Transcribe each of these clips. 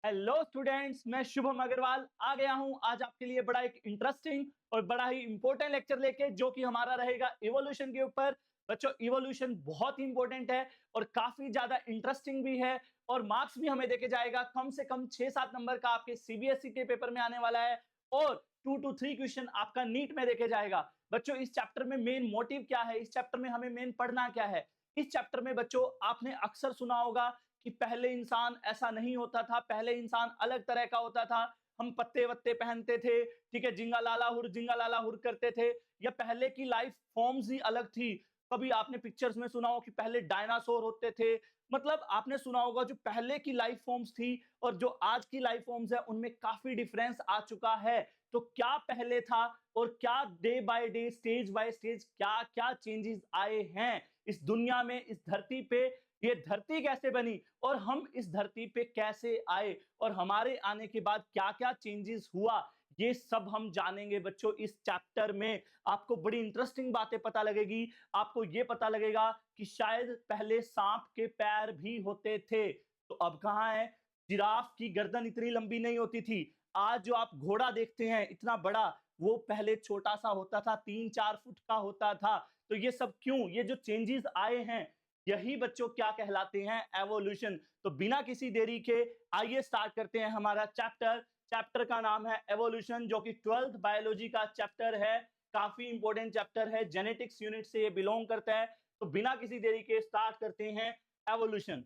Hello students, मैं शुभम अग्रवाल आ गया हूं आज आपके लिए बड़ा एक इंटरेस्टिंग और बड़ा ही इंपॉर्टेंट लेक्चर लेके, जो कि हमारा रहेगा इवोल्यूशन के ऊपर। बच्चों, इवोल्यूशन बहुत ही इंपॉर्टेंट है और काफी ज्यादा इंटरेस्टिंग भी है, और मार्क्स भी हमें देके जाएगा। कम से कम 6-7 नंबर का आपके सीबीएसई के पेपर में आने वाला है, और 2 to 3 क्वेश्चन आपका नीट में देके जाएगा। बच्चों, इस चैप्टर में मेन मोटिव क्या है, इस चैप्टर में हमें मेन पढ़ना क्या है। इस चैप्टर में बच्चों आपने अक्सर सुना होगा कि पहले इंसान ऐसा नहीं होता था, पहले इंसान अलग तरह का होता था। हम पत्ते वत्ते पहनते थे, ठीक है, जिंगा लाला हुर करते थे, या पहले की लाइफ फॉर्म्स ही अलग थी। कभी आपने पिक्चर्स में सुना हो कि पहले डायनासोर होते थे। मतलब आपने सुना होगा जो पहले की लाइफ फॉर्म्स थी और जो आज की लाइफ फॉर्म्स है, उनमें काफी डिफरेंस आ चुका है। तो क्या पहले था और क्या day by day, stage by stage क्या क्या चेंजेस आए हैं इस दुनिया में, इस धरती पे, ये धरती कैसे बनी और हम इस धरती पे कैसे आए, और हमारे आने के बाद क्या क्या चेंजेस हुआ, ये सब हम जानेंगे बच्चों इस चैप्टर में। आपको बड़ी इंटरेस्टिंग बातें पता लगेगी। आपको ये पता लगेगा कि शायद पहले सांप के पैर भी होते थे, तो अब कहाँ है। जिराफ की गर्दन इतनी लंबी नहीं होती थी। आज जो आप घोड़ा देखते हैं इतना बड़ा, वो पहले छोटा सा होता था, 3-4 फुट का होता था। तो ये सब क्यों, ये जो चेंजेस आए हैं, यही बच्चों क्या कहलाते हैं, एवोल्यूशन। तो बिना किसी देरी के आइए स्टार्ट करते हैं हमारा चैप्टर। चैप्टर का नाम है एवोल्यूशन, जो कि 12th बायोलॉजी का चैप्टर है। काफी इंपॉर्टेंट चैप्टर है, जेनेटिक्स यूनिट से ये बिलोंग करता है। तो बिना किसी देरी के स्टार्ट करते हैं एवोल्यूशन।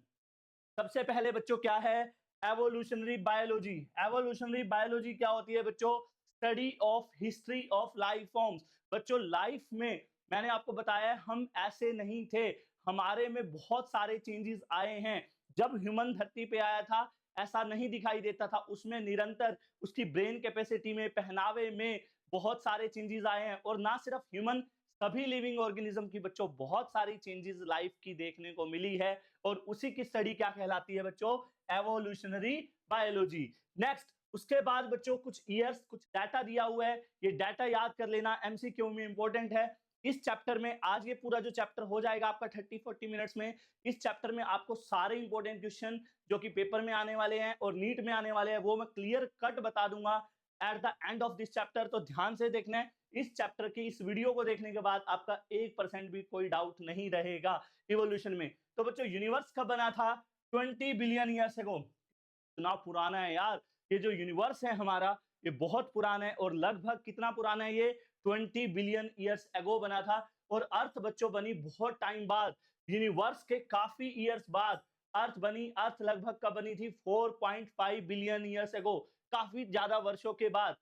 सबसे पहले बच्चों क्या है एवोल्यूशनरी बायोलॉजी। एवोल्यूशनरी बायोलॉजी क्या होती है बच्चों? Study of history of life forms. बच्चों, लाइफ में मैंने आपको बताया हम ऐसे नहीं थे, हमारे में बहुत सारे चेंजेस आए हैं। जब ह्यूमन धरती पे आया था, ऐसा नहीं दिखाई देता था, उसमें निरंतर उसकी ब्रेन कैपेसिटी में, पहनावे में बहुत सारे चेंजेस आए हैं। और ना सिर्फ ह्यूमन, सभी लिविंग ऑर्गेनिज्म की बच्चों बहुत सारी चेंजेस लाइफ की देखने को मिली है, और उसी की स्टडी क्या कहलाती है बच्चों? Evolutionary biology. नेक्स्ट, उसके बाद बच्चों कुछ ईयर्स, कुछ डाटा दिया हुआ है, ये डाटा याद कर लेना, एमसीक्यू में इंपॉर्टेंट है। इस चैप्टर में आज ये पूरा जो चैप्टर हो जाएगा आपका 30-40 मिनट्स में। इस चैप्टर में आपको सारे इंपॉर्टेंट क्वेश्चन जो कि पेपर में आने वाले हैं और नीट में आने वाले हैं, वो मैं क्लियर कट बता दूंगा at the end of this chapter. तो ध्यान से देखना है, इस चैप्टर की इस वीडियो को देखने के बाद आपका 1% भी कोई डाउट नहीं रहेगा इवोल्यूशन में। तो बच्चों, यूनिवर्स कब बना था? 20 बिलियन ईयर्स अगो। इतना पुराना है यार, ये जो यूनिवर्स है हमारा, ये बहुत पुराना है। और लगभग कितना पुराना है ये? 20 बिलियन ईयर्स अगो बना था। और अर्थ बच्चों बनी बहुत टाइम बाद, यूनिवर्स के काफी ईयर्स बाद अर्थ बनी। अर्थ लगभग कब बनी थी? 4.5 बिलियन ईयर्स अगो, काफी ज्यादा वर्षों के बाद।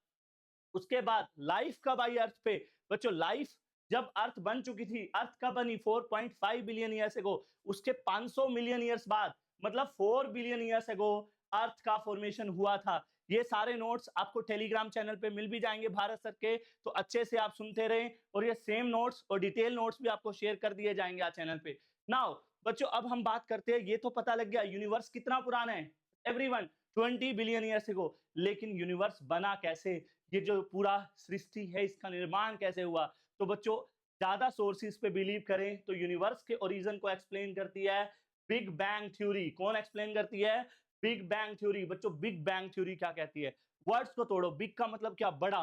उसके बाद लाइफ कब आई अर्थ पे? बच्चों, लाइफ जब अर्थ बन चुकी थी, अर्थ कब बनी? 4.5 बिलियन ईयर्स अगो। उसके 500 मिलियन ईयर्स बाद, मतलब 4 बिलियन ईयर्स अगो अर्थ का फॉर्मेशन हुआ था। ये सारे नोट्स आपको टेलीग्राम चैनल पे मिल भी जाएंगे भारत सर के, तो अच्छे से आप सुनते रहें। और ये सेम नोट्स और डिटेल नोट्स भी आपको शेयर कर दिए जाएंगे आज चैनल पे। नाउ बच्चों, अब हम बात करते हैं, ये तो पता लग गया यूनिवर्स कितना पुराना है, एवरीवन, 20 बिलियन ईयर्स अगो। लेकिन यूनिवर्स बना कैसे? ये जो पूरा सृष्टि है, इसका निर्माण कैसे हुआ? तो बच्चों, ज्यादा सोर्सेज पे बिलीव करें तो यूनिवर्स के ओरिजिन को एक्सप्लेन करती है बिग बैंग थ्योरी। कौन एक्सप्लेन करती है? Big bang theory. बच्चों, बिग बैंग थ्योरी क्या कहती है? वर्ड्स को तोड़ो। बिग का मतलब क्या? बड़ा।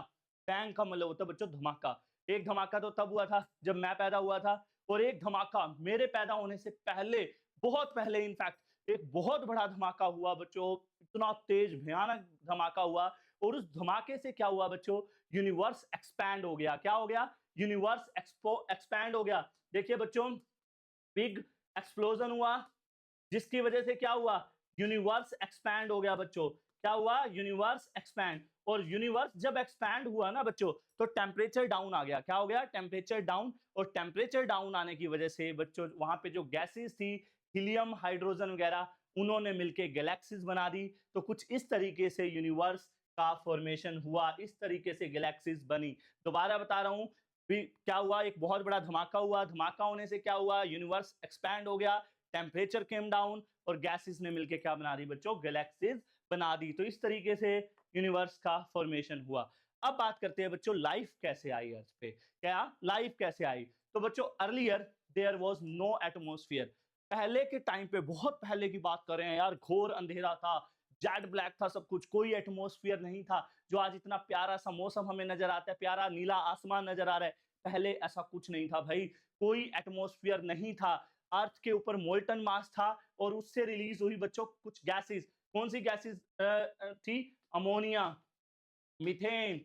बैंग का मतलब होता है बच्चों धमाका। एक धमाका तो तब हुआ था जब मैं पैदा हुआ था, और एक धमाका मेरे पैदा होने से पहले, बहुत पहले इनफैक्ट एक बहुत बड़ा धमाका हुआ बच्चों। इतना तेज भयानक धमाका हुआ, और उस धमाके से क्या हुआ बच्चों? यूनिवर्स एक्सपैंड हो गया। क्या हो गया? यूनिवर्स एक्सपैंड हो गया। देखिए बच्चों, बिग एक्सप्लोजन हुआ, जिसकी वजह से क्या हुआ? यूनिवर्स एक्सपैंड हो गया बच्चों। क्या हुआ? Universe expand. और यूनिवर्स जब एक्सपैंड हुआ ना बच्चों, तो टेम्परेचर डाउन आ गया। क्या हो गया? Temperature down. और टेम्परेचर डाउन आने की वजह से बच्चों, वहां पे जो गैसेस थी, हीलियम, हाइड्रोजन वगैरह, उन्होंने मिलके गैलेक्सीज बना दी। तो कुछ इस तरीके से यूनिवर्स का फॉर्मेशन हुआ, इस तरीके से गैलेक्सीज बनी। दोबारा बता रहा हूं, क्या हुआ? एक बहुत बड़ा धमाका हुआ। धमाका होने से क्या हुआ? यूनिवर्स एक्सपैंड हो गया, टेम्परेचर केम डाउन, और गैसेस ने मिलकर क्या बना दी बच्चों? गैलेक्सीज बना दी। तो इस तरीके से यूनिवर्स का फॉर्मेशन हुआ। अब बात करते हैं बच्चों, लाइफ कैसे आई अर्थ पे। क्या लाइफ कैसे आई? तो बच्चों, earlier there was no atmosphere. पहले के टाइम पे, बहुत पहले की बात कर रहे हैं यार, घोर अंधेरा था, जेट ब्लैक था सब कुछ, कोई एटमॉस्फेयर नहीं था। जो आज इतना प्यारा सा मौसम हमें नजर आता है, प्यारा नीला आसमान नजर आ रहा है, पहले ऐसा कुछ नहीं था भाई। कोई एटमॉस्फेयर नहीं था। अर्थ के ऊपर मोल्टन मास था और उससे रिलीज हुई बच्चों कुछ गैसेस। कौन सी गैसेस थी? अमोनिया, मीथेन,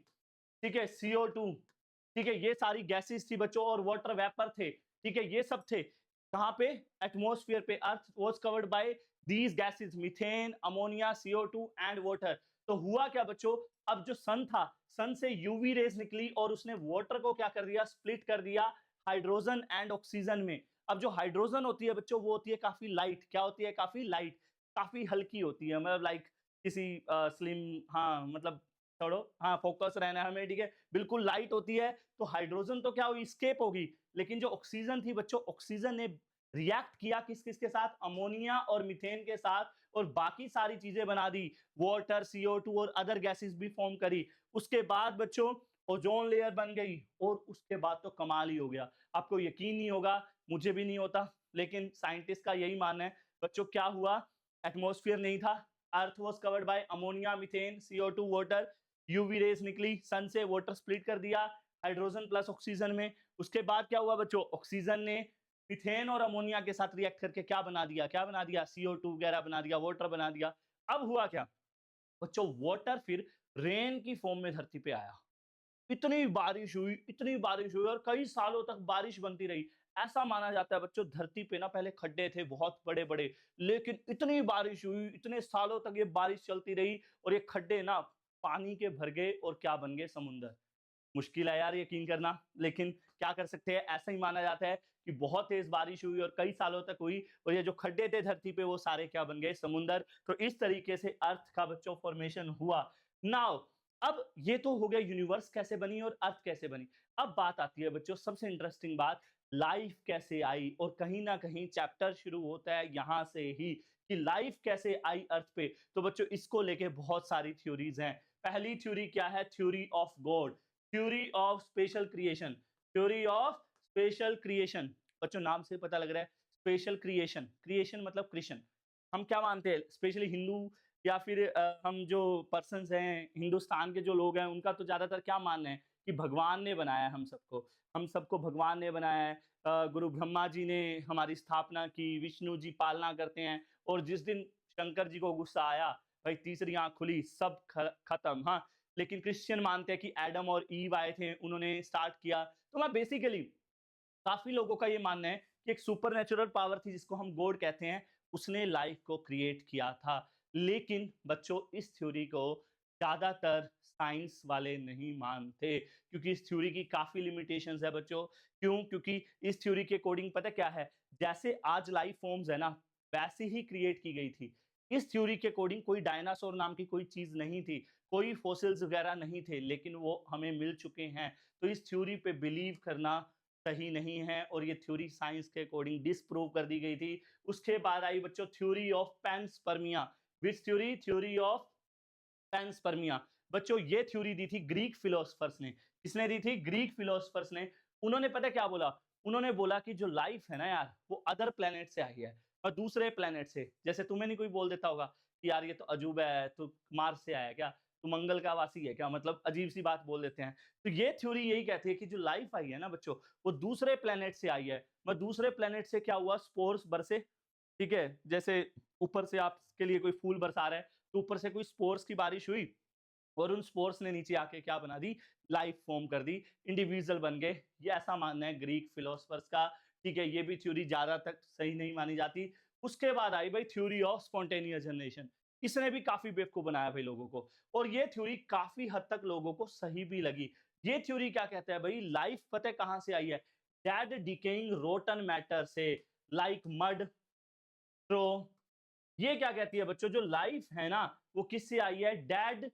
ठीक है, CO2, ठीक है, ये सारी गैसेस थी बच्चों, और वाटर वेपर थे, ठीक है, ये सब थे कहाँ पे? एटमॉस्फेयर पे। अर्थ was covered by these gases, methane, ammonia, CO2 and water. तो हुआ क्या बच्चों, अब जो सन था, सन से यूवी रेज निकली और उसने वाटर को क्या कर दिया? स्प्लिट कर दिया हाइड्रोजन एंड ऑक्सीजन में। अब जो हाइड्रोजन होती है बच्चों, वो होती है काफी लाइट। क्या होती है? काफी लाइट, काफी हल्की होती है, मतलब लाइक किसी स्लिम, हाँ मतलब छोड़ो, हाँ फोकस रहना है हमें, ठीक है, बिल्कुल लाइट होती है। तो हाइड्रोजन तो क्या हुई? स्केप होगी। लेकिन जो ऑक्सीजन थी बच्चों, ऑक्सीजन ने रिएक्ट किया किस किस के साथ? अमोनिया और मीथेन के साथ, और बाकी सारी चीजें बना दी, वाटर, CO2 और अदर गैसेस भी फॉर्म करी। उसके बाद बच्चों ओजोन लेयर बन गई, और उसके बाद तो कमाल ही हो गया। आपको यकीन नहीं होगा, मुझे भी नहीं होता, लेकिन साइंटिस्ट का यही मानना है बच्चों। क्या हुआ? एटमॉस्फेयर नहीं था, अर्थ was covered by ammonia, methane, CO2, water. UV rays निकली सन से, वाटर स्प्लिट कर दिया हाइड्रोजन प्लस ऑक्सीजन में। उसके बाद क्या हुआ बच्चों? ऑक्सीजन ने मीथेन और अमोनिया के साथ रिएक्ट करके क्या बना दिया? क्या बना दिया? CO2 वगैरह बना दिया, वाटर बना दिया। अब हुआ क्या बच्चों? वाटर फिर रेन की फॉर्म में धरती पे आया। इतनी बारिश हुई, इतनी बारिश हुई, और कई सालों तक बारिश बनती रही। ऐसा माना जाता है बच्चों, धरती पे ना पहले खड्डे थे बहुत बड़े-बड़े, लेकिन इतनी बारिश हुई, इतने सालों तक ये बारिश चलती रही, और ये खड्डे ना पानी के भर गए और क्या बन गए? समुंदर। मुश्किल है यार यकीन करना, लेकिन क्या कर सकते हैं, ऐसा ही माना जाता है कि बहुत तेज बारिश हुई और कई सालों तक हुई, और ये जो खड्डे थे धरती पे, वो सारे क्या बन गए? समुंदर। तो इस तरीके से अर्थ का बच्चों फॉर्मेशन हुआ। नाउ अब ये तो हो गया यूनिवर्स कैसे बनी और अर्थ कैसे बनी। अब बात आती है बच्चों सबसे इंटरेस्टिंग बात, लाइफ कैसे आई, और कहीं ना कहीं चैप्टर शुरू होता है यहां से ही कि लाइफ कैसे आई अर्थ पे। तो बच्चों इसको लेके बहुत सारी थ्योरीज हैं। पहली थ्योरी क्या है? Theory of God, theory of special creation, theory of special creation. बच्चों नाम से पता लग रहा है, स्पेशल क्रिएशन, क्रिएशन मतलब क्रिएशन। हम क्या मानते हैं स्पेशली हिंदू, या फिर हम जो पर्सन्स हैं हिंदुस्तान के जो लोग हैं, उनका तो ज्यादातर क्या मानना है कि भगवान ने बनाया हम सबको, हम सबको भगवान ने बनाया है। गुरु ब्रह्मा जी ने हमारी स्थापना की, विष्णु जी पालना करते हैं, और जिस दिन शंकर जी को गुस्सा आया, भाई तीसरी आंख खुली, सब खत्म। हाँ, लेकिन क्रिश्चियन मानते हैं कि एडम और ईव आए थे, उन्होंने स्टार्ट किया। तो मैं बेसिकली काफी लोगों का ये मानना है कि एक सुपरनेचुरल पावर थी जिसको हम गॉड कहते हैं, उसने लाइफ को क्रिएट किया था। लेकिन बच्चों इस थ्योरी को ज्यादातर साइंस वाले नहीं मानते, क्योंकि इस थ्योरी की काफी लिमिटेशंस है बच्चों। क्यों? क्योंकि इस थ्योरी के अकॉर्डिंग पता क्या है, जैसे आज लाइफ फॉर्म्स है ना, वैसी ही क्रिएट की गई थी। इस थ्योरी के अकॉर्डिंग कोई डायनासोर नाम की कोई चीज नहीं थी, कोई फॉसिल्स वगैरह नहीं थे, लेकिन वो हमें मिल चुके हैं। तो इस थ्योरी पे बिलीव करना सही नहीं है, और ये थ्योरी साइंस के अकॉर्डिंग डिसप्रूव कर दी गई थी। उसके बाद आई बच्चों theory of panspermia. Which theory? Theory of panspermia. बच्चों ये थ्योरी दी थी ग्रीक फिलोसफर्स ने। किसने दी थी? ग्रीक फिलोसफर्स ने। उन्होंने पता क्या बोला? उन्होंने बोला कि जो लाइफ है ना यार, वो अदर प्लेनेट से आई है, और दूसरे प्लेनेट से। जैसे तुम्हें नहीं कोई बोल देता होगा कि यार ये तो अजूबा है, तो मार्स से आया क्या, तो मंगल का वासी है क्या, मतलब अजीब सी बात बोल देते हैं। तो ये थ्योरी यही कहती है कि जो लाइफ आई है ना बच्चों, वो दूसरे प्लेनेट से आई है। मैं दूसरे प्लेनेट से क्या हुआ? स्पोर्स बरसे, ठीक है, जैसे ऊपर से आपके लिए कोई फूल बरसा रहा है, तो ऊपर से कोई स्पोर्स की बारिश हुई, और उन स्पोर्स ने नीचे आके क्या बना दी? लाइफ फॉर्म कर दी, इंडिविजुअल बन गए। ये ऐसा मानना है ग्रीक फिलोसफर्स का, ठीक है। ये भी थ्योरी ज्यादा तक सही नहीं मानी जाती। उसके बाद आई भाई थ्योरी ऑफ स्पॉन्टेनियस जनरेशन। इसने भी काफी बेवकूफ बनाया भाई लोगों को, और ये थ्योरी काफी हद तक लोगों को सही भी लगी। ये थ्योरी क्या कहता है भाई, लाइफ पता है कहां से आई है? डेड डिकेइंग रोटन मैटर से, लाइक मड, स्ट्रो। ये क्या कहती है बच्चों, जो लाइफ है ना, वो किससे आई है? डेड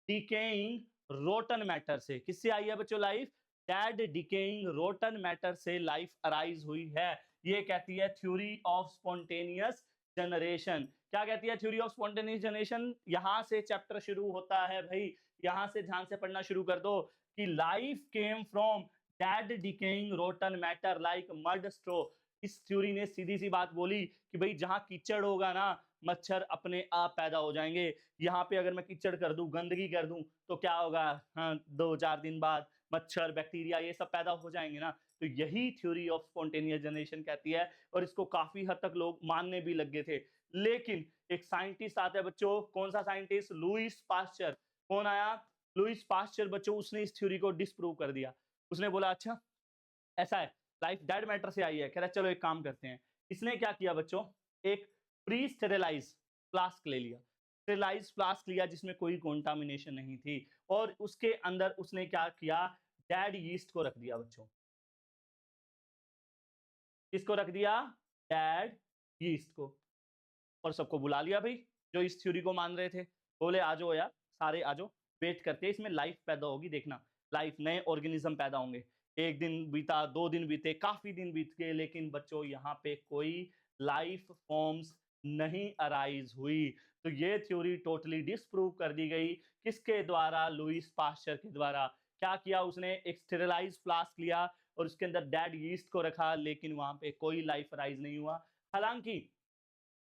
डिकेइंग रोटन मैटर से। किससे आई है बच्चों life? Dead decaying rotten matter से लाइफ अराइज हुई है। ये कहती है थ्योरी ऑफ स्पॉन्टेनियस जनरेशन। क्या कहती है थ्योरी ऑफ स्पॉन्टेनियस जनरेशन? यहां से चैप्टर शुरू होता है भाई, यहां से ध्यान से पढ़ना शुरू कर दो कि life came from dead decaying rotten matter like mud straw. इस थ्योरी ने सीधी सी बात बोली कि भाई जहां कीचड़ होगा ना, मच्छर अपने आप पैदा हो जाएँगे। यहाँ पे अगर मैं कीचड़ कर दूँ, गंदगी कर दूँ, तो क्या होगा? हाँ, 2-4 दिन बाद मच्छर, बैक्टीरिया ये सब पैदा हो जाएँगे ना। तो यही थ्योरी ऑफ स्पॉन्टेनियस जनरेशन कहती है और इसको काफ़ी हद तक लोग मानने भी लग गए थे। लेकिन एक साइंटिस्ट आता है बच्चों, कौन-सा साइंटिस्ट? Lewis pasture. कौन आया? लुईस पास्चर बच्चों, उसने इस थ्योरी को डिस्प्रूव कर दिया। उसने बोला अच्छा ऐसा है, लाइफ डेड मैटर से आई है। कह रहा है चलो एक काम करते हैं। इसने क्या किया बच्चों, एक प्री स्टेरिलाइज़ फ्लास्क ले लिया। स्टेरिलाइज़ फ्लास्क लिया जिसमें कोई कंटामिनेशन नहीं थी और उसके अंदर उसने क्या किया, डेड यीस्ट को रख दिया बच्चों। किसको रख दिया? डेड यीस्ट को। और सबको बुला लिया भई, जो इस थ्योरी को मान रहे थे। बोले आ जाओ यार, सारे आ जाओ, वेट करते हैं इसमें लाइफ पैदा होगी देखना। लाइफ, नए ऑर्गेनिज़्म पैदा होंगे। 1 दिन बीता, 2 दिन बीते, काफ़ी दिन बीत गए लेकिन बच्चों यहाँ पे कोई लाइफ फॉर्म्स नहीं अराइज़ हुई। तो ये थ्योरी टोटली डिस्प्रूव कर दी गई। किसके द्वारा? लुईस पास्चर के द्वारा। क्या किया उसने? एक स्टेरिलाइज़्ड फ्लास्क लिया और उसके अंदर डेड यीस्ट को रखा लेकिन वहाँ पे कोई लाइफ अराइज़ नहीं हुआ। हालाँकि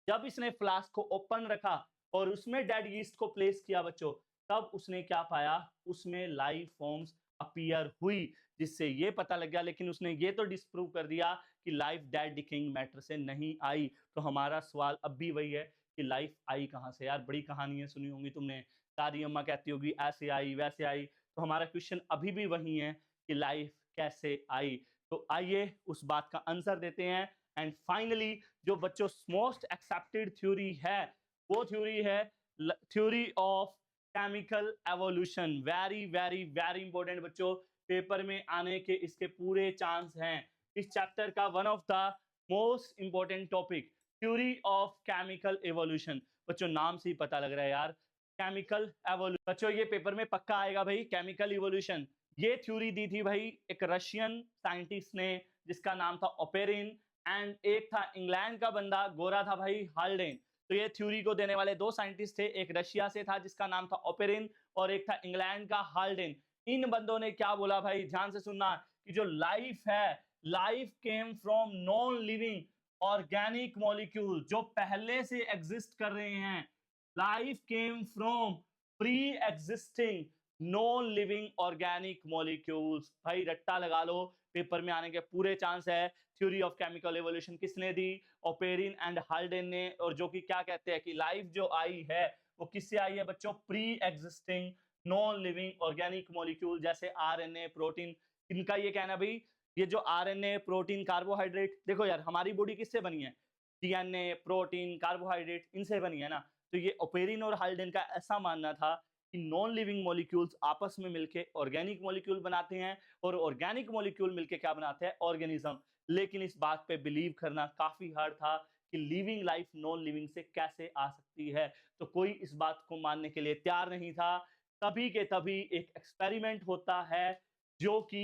जब इसने फ्लास्क को ओपन रखा और उसमें डेड यीस्ट को प्लेस किया बच्चों, तब उसने क्या पाया? उसमें लाइफ फॉर्म्स अपीयर हुई, जिससे ये पता लग गया। लेकिन उसने ये तो डिस्प्रूव कर दिया कि लाइफ डेड डिकेइंग मैटर से नहीं आई। तो हमारा सवाल अब भी वही है कि लाइफ आई कहाँ से? यार बड़ी कहानियाँ सुनी होंगी तुमने, दादी अम्मा कहती होगी ऐसे आई, वैसे आई। तो हमारा क्वेश्चन अभी भी वही है कि लाइफ कैसे आई? तो आइए उस बात का आंसर देते हैं। एंड फाइनली जो बच्चों मोस्ट एक्सेप्टेड थ्योरी है, वो थ्योरी है theory of chemical evolution. Very very very important बच्चों, पेपर में आने के इसके पूरे चांस हैं। इस चैप्टर का one of the most important topic, theory of chemical evolution. बच्चों नाम से ही पता लग रहा है यार, केमिकल एवोल्यूशन। बच्चों ये पेपर में पक्का आएगा भाई, केमिकल इवोल्यूशन। ये थ्योरी दी थी भाई एक रशियन साइंटिस्ट ने जिसका नाम था ओपेरिन, एंड एक था इंग्लैंड का बंदा, गोरा था भाई, हाल्डेन। तो ये थ्योरी को देने वाले 2 साइंटिस्ट थे, एक रशिया से था जिसका नाम था ओपेरिन और एक था इंग्लैंड का हाल्डेन। इन बंदों ने क्या बोला भाई, ध्यान से सुनना, कि जो लाइफ है, life came from non living organic molecule, जो पहले से एग्जिस्ट कर रहे हैं। Life came from pre existing non living organic molecules. भाई रट्टा लगा लो, पेपर में आने के पूरे चांस है। थ्योरी ऑफ केमिकल एवोल्यूशन किसने दी? ओपेरिन एंड हाल्डेन ने। और जो कि क्या कहते हैं कि लाइफ जो आई है वो किससे आई है बच्चों? Pre existing non living organic molecule, जैसे आरएनए, प्रोटीन। इनका ये कहना भाई, ये जो आरएनए, प्रोटीन, कार्बोहाइड्रेट, देखो यार हमारी बॉडी किससे बनी है? डीएनए, प्रोटीन, कार्बोहाइड्रेट, इनसे बनी है ना। तो ये ओपेरिन और हाल्डेन का ऐसा मानना था कि नॉन लिविंग मॉलिक्यूल्स आपस में मिलके ऑर्गेनिक मॉलिक्यूल बनाते हैं और ऑर्गेनिक मॉलिक्यूल मिलके क्या बनाते हैं? ऑर्गेनिज्म। लेकिन इस बात पे बिलीव करना काफी हार्ड था कि लिविंग लाइफ नॉन लिविंग से कैसे आ सकती है। तो कोई इस बात को मानने के लिए तैयार नहीं था। तभी के तभी एक एक्सपेरिमेंट होता है जो कि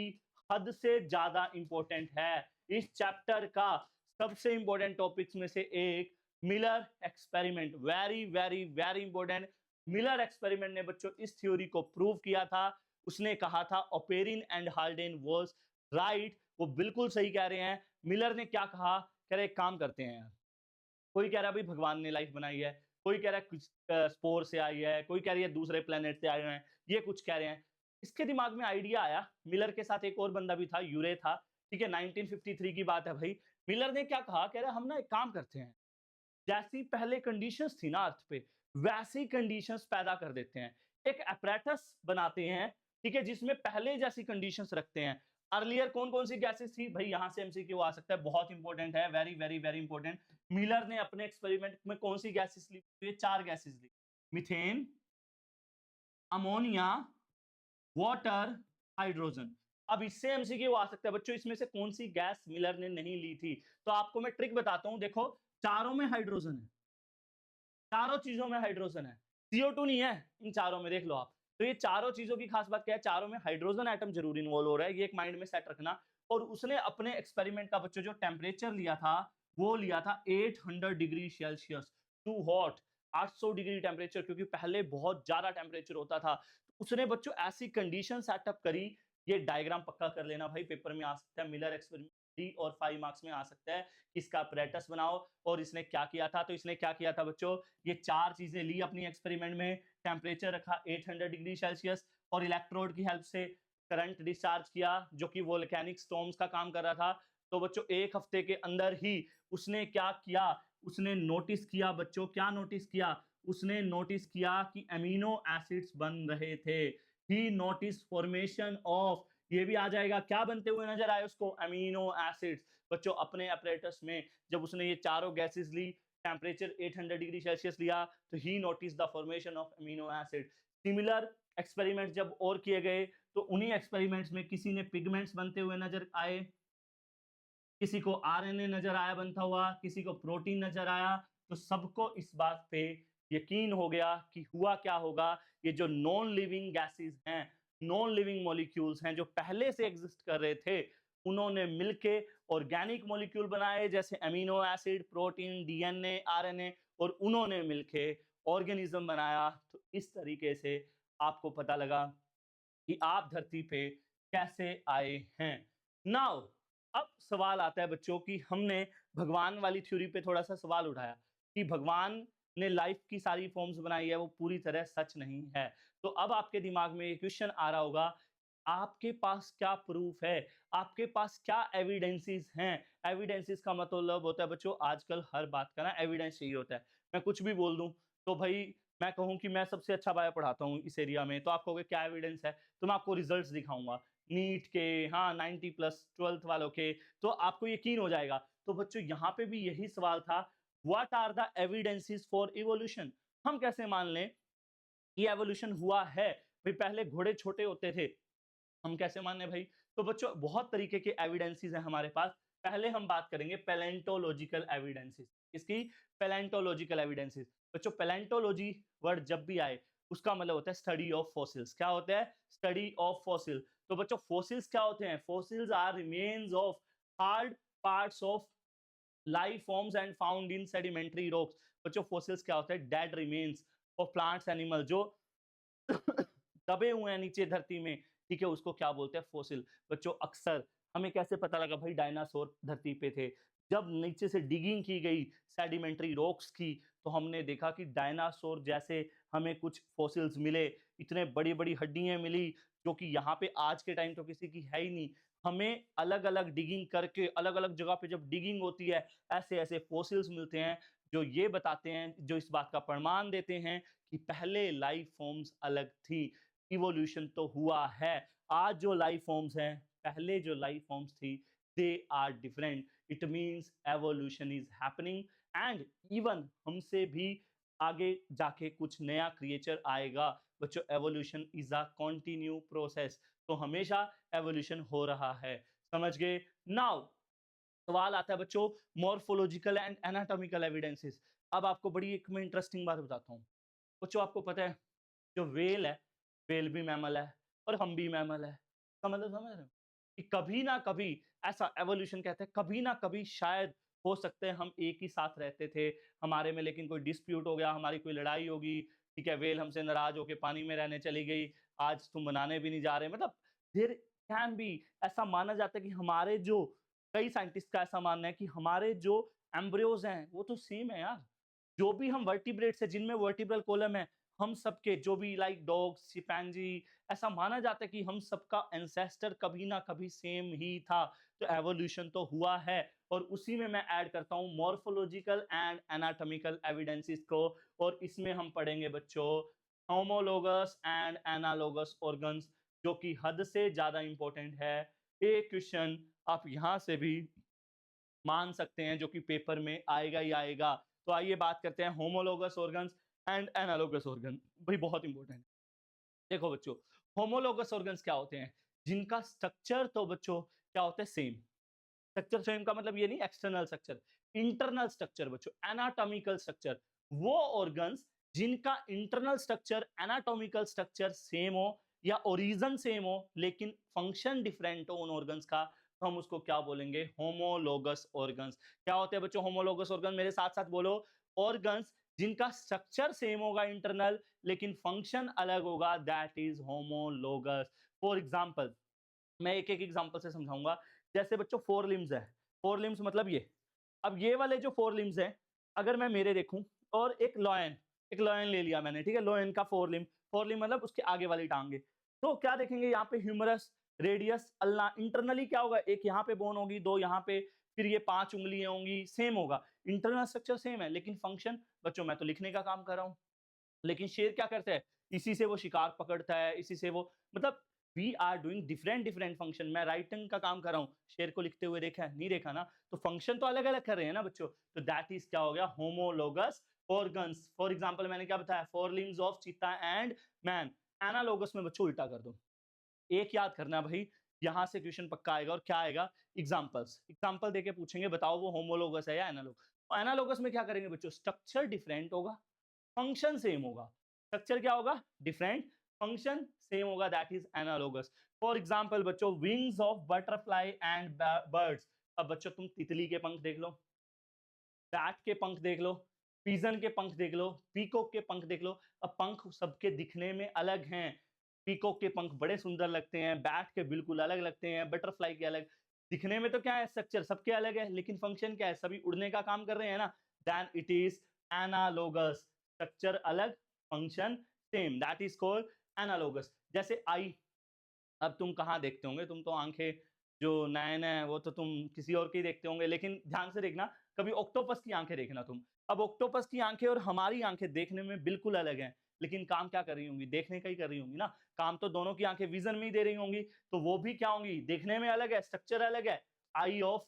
हद से ज्यादा इंपॉर्टेंट है। इस चैप्टर का सबसे इंपॉर्टेंट टॉपिक्स में से एक Miller experiment. Very very very important. Miller experiment ने बच्चों इस थ्योरी को प्रूव किया था। उसने कहा था Oparin and Haldane was right, वो बिल्कुल सही कह रहे हैं। मिलर ने क्या कहा? कह रहे एक काम करते हैं, कोई कह रहा है भाई भगवान ने लाइफ बनाई है, कोई कह रहा है कुछ स्पोर से आई है, कोई कह रही है दूसरे प्लेनेट से आए हुए हैं, ये कुछ कह रहे हैं। इसके दिमाग में आइडिया आया। मिलर के साथ एक और बंदा भी था, यूरे था। ठीक है, 1953 की बात है भाई। मिलर ने क्या कहा? कह रहा है हम ना एक काम करते हैं, जैसी पहले कंडीशंस थी ना अर्थ पे, वैसी कंडीशंस पैदा कर देते हैं। एक apparatus बनाते हैं, ठीक है, जिसमें पहले जैसी कंडीशंस रखते हैं। अर्लियर कौन-कौन सी गैसेस थी? भई यहाँ से एमसीक्यू आ सकता है, बहुत इंपॉर्टेंट है, very, very, very important. Miller ने अपने एक्सपेरिमेंट में कौन सी गैसेस ली? तो ये 4 गैसेस ली। Methane, ammonia, water, hydrogen. अब इससे एमसीक्यू आ सकता है बच्चों, इसमें से कौन सी गैस मिलर ने नहीं ली थी? तो आपको मैं ट्रिक बताता हूँ, देखो चारों में हाइड्रोजन है। चारों चीजों में हाइड्रोजन है, CO2 नहीं है इन चारों में, देख लो आप। तो ये चारों चीजों की खास बात क्या है? चारों में हाइड्रोजन एटम जरूर इन्वॉल्व हो रहा है, ये एक माइंड में सेट रखना। और उसने अपने एक्सपेरिमेंट का बच्चों जो टेम्परेचर लिया था, वो लिया था 800 degree Celsius. Too hot, 800 degree temperature, क्योंकि पहले बहुत ज्यादा टेम्परेचर होता था। तो उसने बच्चों ऐसी कंडीशन सेटअप करी। ये डायग्राम पक्का कर लेना भाई, पेपर में आ सकता है। मिलर एक्सपेरिमेंट 3 और 5 मार्क्स में आ सकता है। इसका apparatus बनाओ और इसने क्या किया था, तो इसने क्या किया था बच्चों, ये 4 चीजें ली अपनी एक्सपेरिमेंट में, टेम्परेचर रखा 800 डिग्री सेल्सियस और इलेक्ट्रोड की हेल्प से करंट डिस्चार्ज किया जो कि वोल्केनिक स्टॉर्म्स का काम कर रहा था। तो बच्चों 1 हफ्ते के अंदर ही उसने क्या किया, उसने नोटिस किया बच्चों, क्या नोटिस किया, उसने नोटिस किया कि अमीनो एसिड्स बन रहे थे। ही नोटिस फॉर्मेशन ऑफ, ये भी आ जाएगा, क्या बनते हुए नजर आए उसको, अमीनो एसिड्स। बच्चों अपने अपरेटस में जब उसने ये चारों गैसेस ली, टेम्परेचर 800 डिग्री सेल्सियस लिया, तो ही notice the formation of amino acid. Similar experiment जब और किए गए तो उन्हीं एक्सपेरिमेंट्स में किसी ने पिगमेंट्स बनते हुए नजर आए, किसी को आरएनए नजर आया बनता हुआ, किसी को प्रोटीन नजर आया। तो सबको इस बात पे यकीन हो गया कि हुआ क्या होगा, ये जो नॉन लिविंग गैसेस हैं, नॉन लिविंग मॉलिक्यूल्स हैं जो पहले से एग्जिस्ट कर रहे थे, उन्होंने मिलके ऑर्गेनिक मॉलिक्यूल बनाए जैसे amino acid, protein, DNA, RNA, और उन्होंने मिलके ऑर्गेनिज्म बनाया। तो इस तरीके से आपको पता लगा कि आप धरती पे कैसे आए हैं। नाउ अब सवाल आता है बच्चों कि हमने भगवान वाली थ्योरी पे थोड़ा सा सवाल उठाया कि भगवान ने लाइफ की सारी फॉर्म्स बनाई है, वो पूरी तरह सच नहीं है। तो अब आपके दिमाग में ये क्वेश्चन आ रहा होगा, आपके पास क्या प्रूफ है, आपके पास क्या एविडेंसेस हैं। एविडेंसेस का मतलब होता है बच्चों, आजकल हर बात का ना एविडेंस चाहिए होता है। मैं कुछ भी बोल दूं तो भाई, मैं कहूं कि मैं सबसे अच्छा बायो पढ़ाता हूं इस एरिया में, तो आप कहोगे क्या एविडेंस है, तो मैं आपको रिजल्ट्स दिखाऊंगा नीट के, हाँ 90 प्लस 12th वालों के, तो आपको यकीन हो जाएगा। तो बच्चों यहाँ पे भी यही सवाल था, what are the evidences for evolution. हम कैसे मान लें कि एवोल्यूशन हुआ है, भाई पहले घोड़े छोटे होते थे, हम कैसे माने भाई। तो बच्चों बहुत तरीके के एविडेंसेस हैं हमारे पास। पहले हम बात करेंगे पैलेंटोलॉजिकल एविडेंसेस। इसकी पैलेंटोलॉजिकल एविडेंसेस। बच्चों पैलेंटोलॉजी वर्ड जब भी आए उसका मतलब होता है स्टडी ऑफ फॉसिल्स। क्या होता है, स्टडी ऑफ फॉसिल। तो बच्चों फॉसिल्स क्या होते हैं, fossils are remains of hard parts of life forms and found in sedimentary rocks. बच्चों फॉसिल्स क्या होता है, dead remains of plants animal जो दबे हुए हैं नीचे धरती में, ठीक है, उसको क्या बोलते हैं, फॉसिल। बच्चों अक्सर हमें कैसे पता लगा भाई डायनासोर धरती पे थे, जब नीचे से डिगिंग की गई सेडिमेंट्री रॉक्स की, तो हमने देखा कि डायनासोर जैसे हमें कुछ फॉसिल्स मिले, इतने बड़ी बड़ी हड्डियां मिली जो कि यहाँ पे आज के टाइम तो किसी की है ही नहीं। हमें अलग अलग डिगिंग करके अलग अलग जगह पे जब डिगिंग होती है, ऐसे ऐसे फॉसिल्स मिलते हैं जो ये बताते हैं, जो इस बात का प्रमाण देते हैं कि पहले लाइफ फॉर्म्स अलग थी, इवोल्यूशन तो हुआ है। आज जो लाइफ फॉर्म्स हैं, पहले जो लाइफ फॉर्म्स थी, they are different. It means evolution is happening and even हमसे भी आगे जाके कुछ नया क्रिएचर आएगा। बच्चों evolution is a continue process, तो हमेशा एवोल्यूशन हो रहा है। समझ गए। नाउ सवाल आता है बच्चों मॉर्फोलॉजिकल एंड एनाटॉमिकल एविडेंसेस। अब आपको बड़ी एक मैं इंटरेस्टिंग बात बताता हूँ बच्चों, आपको पता है जो वेल है, वेल भी मैमल है और हम भी मैमल है। समझ रहे हो कि कभी ना कभी, ऐसा एवोल्यूशन कहते हैं, कभी ना कभी शायद हो सकते हैं हम एक ही साथ रहते थे, हमारे में लेकिन कोई डिस्प्यूट हो गया, हमारी कोई लड़ाई होगी, ठीक है, वेल हमसे नाराज होके पानी में रहने चली गई, आज तुम बनाने भी नहीं जा रहे, मतलब देयर कैन बी। ऐसा माना जाता है कि हमारे जो, कई साइंटिस्ट का ऐसा मानना है कि हमारे जो एम्ब्रियोज हैं वो तो सेम है यार, जो भी हम वर्टिब्रेट्स है जिनमें वर्टिब्रल कॉलम है, हम सबके जो भी लाइक डॉग्स, चिंपैंजी, ऐसा माना जाता है कि हम सबका एंसेस्टर कभी ना कभी सेम ही था। तो एवोल्यूशन तो हुआ है, और उसी में मैं ऐड करता हूँ मॉर्फोलॉजिकल एंड एनाटॉमिकल एविडेंसेस को, और इसमें हम पढ़ेंगे बच्चों होमोलोगस एंड एनालोगस ऑर्गन्स, जो कि हद से ज्यादा इंपॉर्टेंट है। एक क्वेश्चन आप यहां से भी मान सकते हैं जो कि पेपर में आएगा ही आएगा। तो आइए बात करते हैं homologous organs and analogous organ, भाई बहुत इंपॉर्टेंट है। देखो बच्चों होमोलोगस ऑर्गन्स क्या होते हैं, जिनका स्ट्रक्चर तो बच्चों क्या होता है, सेम। स्ट्रक्चर सेम का मतलब ये नहीं एक्सटर्नल स्ट्रक्चर, इंटरनल स्ट्रक्चर बच्चों, एनाटॉमिकल स्ट्रक्चर। वो ऑर्गन्स जिनका internal structure, anatomical structure same हो या ओरिजिन सेम हो लेकिन फंक्शन डिफरेंट हो उन ऑर्गन्स का, तो हम उसको क्या बोलेंगे, होमोलोगस ऑर्गन्स। क्या होते हैं बच्चों होमोलोगस ऑर्गन, मेरे साथ साथ बोलो, ऑर्गन्स जिनका स्ट्रक्चर सेम होगा इंटरनल लेकिन फंक्शन अलग होगा, that is homologous. For example, मैं एक एक एग्जांपल से समझाऊंगा। जैसे बच्चों 4 लिम्स है, 4 लिम्स मतलब ये। अब ये वाले जो 4 लिम्स हैं, अगर मैं मेरे देखूँ और एक लॉयन ले लिया मैंने, ठीक है? लॉयन का 4 लिम्ब मतलब उसके आगे वाली टाँगे। तो क्या देखेंगे यहाँ पे ह्यूमरस, रेडियस, अल्ना इंटरनली क्या होगा? एक यहाँ पे बोन होगी, 2 यहाँ पे, फिर ये 5 उँगलियाँ होंगी, सेम होगा। इंटरनल स्ट्रक्चर सेम है, लेकिन फंक्शन बच्चों मैं तो लिखने का काम कर रहा हूँ। लेकिन शेर क्या करता है? इसी से वो शिकार पकड़ता है, इसी से वो मतलब we are doing different different function. मैं राइटिंग का काम कर रहा हूँ, शेर को लिखते हुए देखा है? नहीं देखा ना, तो फंक्शन तो अलग अलग कर रहे हैं ना बच्चों। तो दैट इज क्या हो गया? Homologous organs. फॉर एग्जाम्पल मैंने क्या बताया? 4 लिम्स ऑफ चीता एंड मैन। एनालोगस में बच्चों उल्टा कर दो। एक याद करना भाई, यहां से क्वेश्चन पक्का आएगा। और क्या आएगा? एग्जाम्पल्स। एग्जाम्पल देके पूछेंगे बताओ वो होमोलोगस है या एनालोग। एनालोगस में क्या करेंगे बच्चों? स्ट्रक्चर डिफरेंट होगा, फंक्शन सेम होगा। स्ट्रक्चर क्या होगा? डिफरेंट, फंक्शन सेम होगा, that is analogous. For example बच्चों, wings of butterfly and birds. अब बच्चों तुम तितली के पंख देख लो, बैट के पंख देख लो, पीजन के पंख देख लो, पीकॉक के पंख देख लो। अब पंख सबके दिखने में अलग हैं। पीकॉक के पंख बड़े सुंदर लगते हैं, बैट के बिल्कुल अलग लगते हैं, बटरफ्लाई के अलग। दिखने में तो क्या है? स्ट्रक्चर सबके अलग है, लेकिन फंक्शन क्या है? सभी उड़ने का काम कर रहे हैं ना। Then it is analogous. Structure अलग, function same, that is called analogous. जैसे आई, अब तुम कहाँ देखते होंगे? तुम तो आंखें जो नयन है वो तो तुम किसी और की देखते होंगे, लेकिन ध्यान से देखना, कभी ऑक्टोपस की आंखें देखना तुम। अब ऑक्टोपस की आंखें और हमारी आंखें देखने में बिल्कुल अलग हैं, लेकिन काम क्या कर रही होंगी? देखने का ही कर रही होंगी ना। काम तो दोनों की आंखें विजन में ही दे रही होंगी, तो वो भी क्या होंगी? देखने में अलग है, स्ट्रक्चर अलग है। आई ऑफ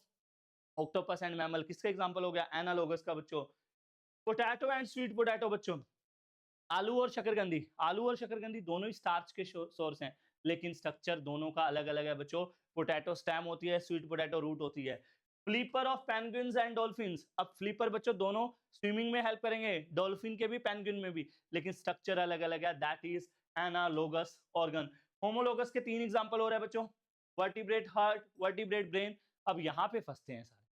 ऑक्टोपस एंड मैमल किसका एग्जाम्पल हो गया? एनालोगस का बच्चों। पोटैटो एंड स्वीट पोटैटो बच्चों, आलू और शकरकंदी दोनों ही स्टार्च के सोर्स हैं, लेकिन स्ट्रक्चर दोनों का अलग अलग है बच्चों। पोटैटो स्टेम होती है, स्वीट पोटैटो रूट होती है। Flipper of penguins and dolphins. अब फ्लीपर बच्चों दोनों स्विमिंग में हेल्प करेंगे, डॉल्फिन के भी पेंगुइन में भी, लेकिन स्ट्रक्चर अलग अलग है, that is analogous organ. Homologous के 3 एग्जांपल हो रहे हैं बच्चों, वर्टिब्रेट हार्ट, वर्टिब्रेट ब्रेन। अब यहाँ पे फंसते हैं सारे,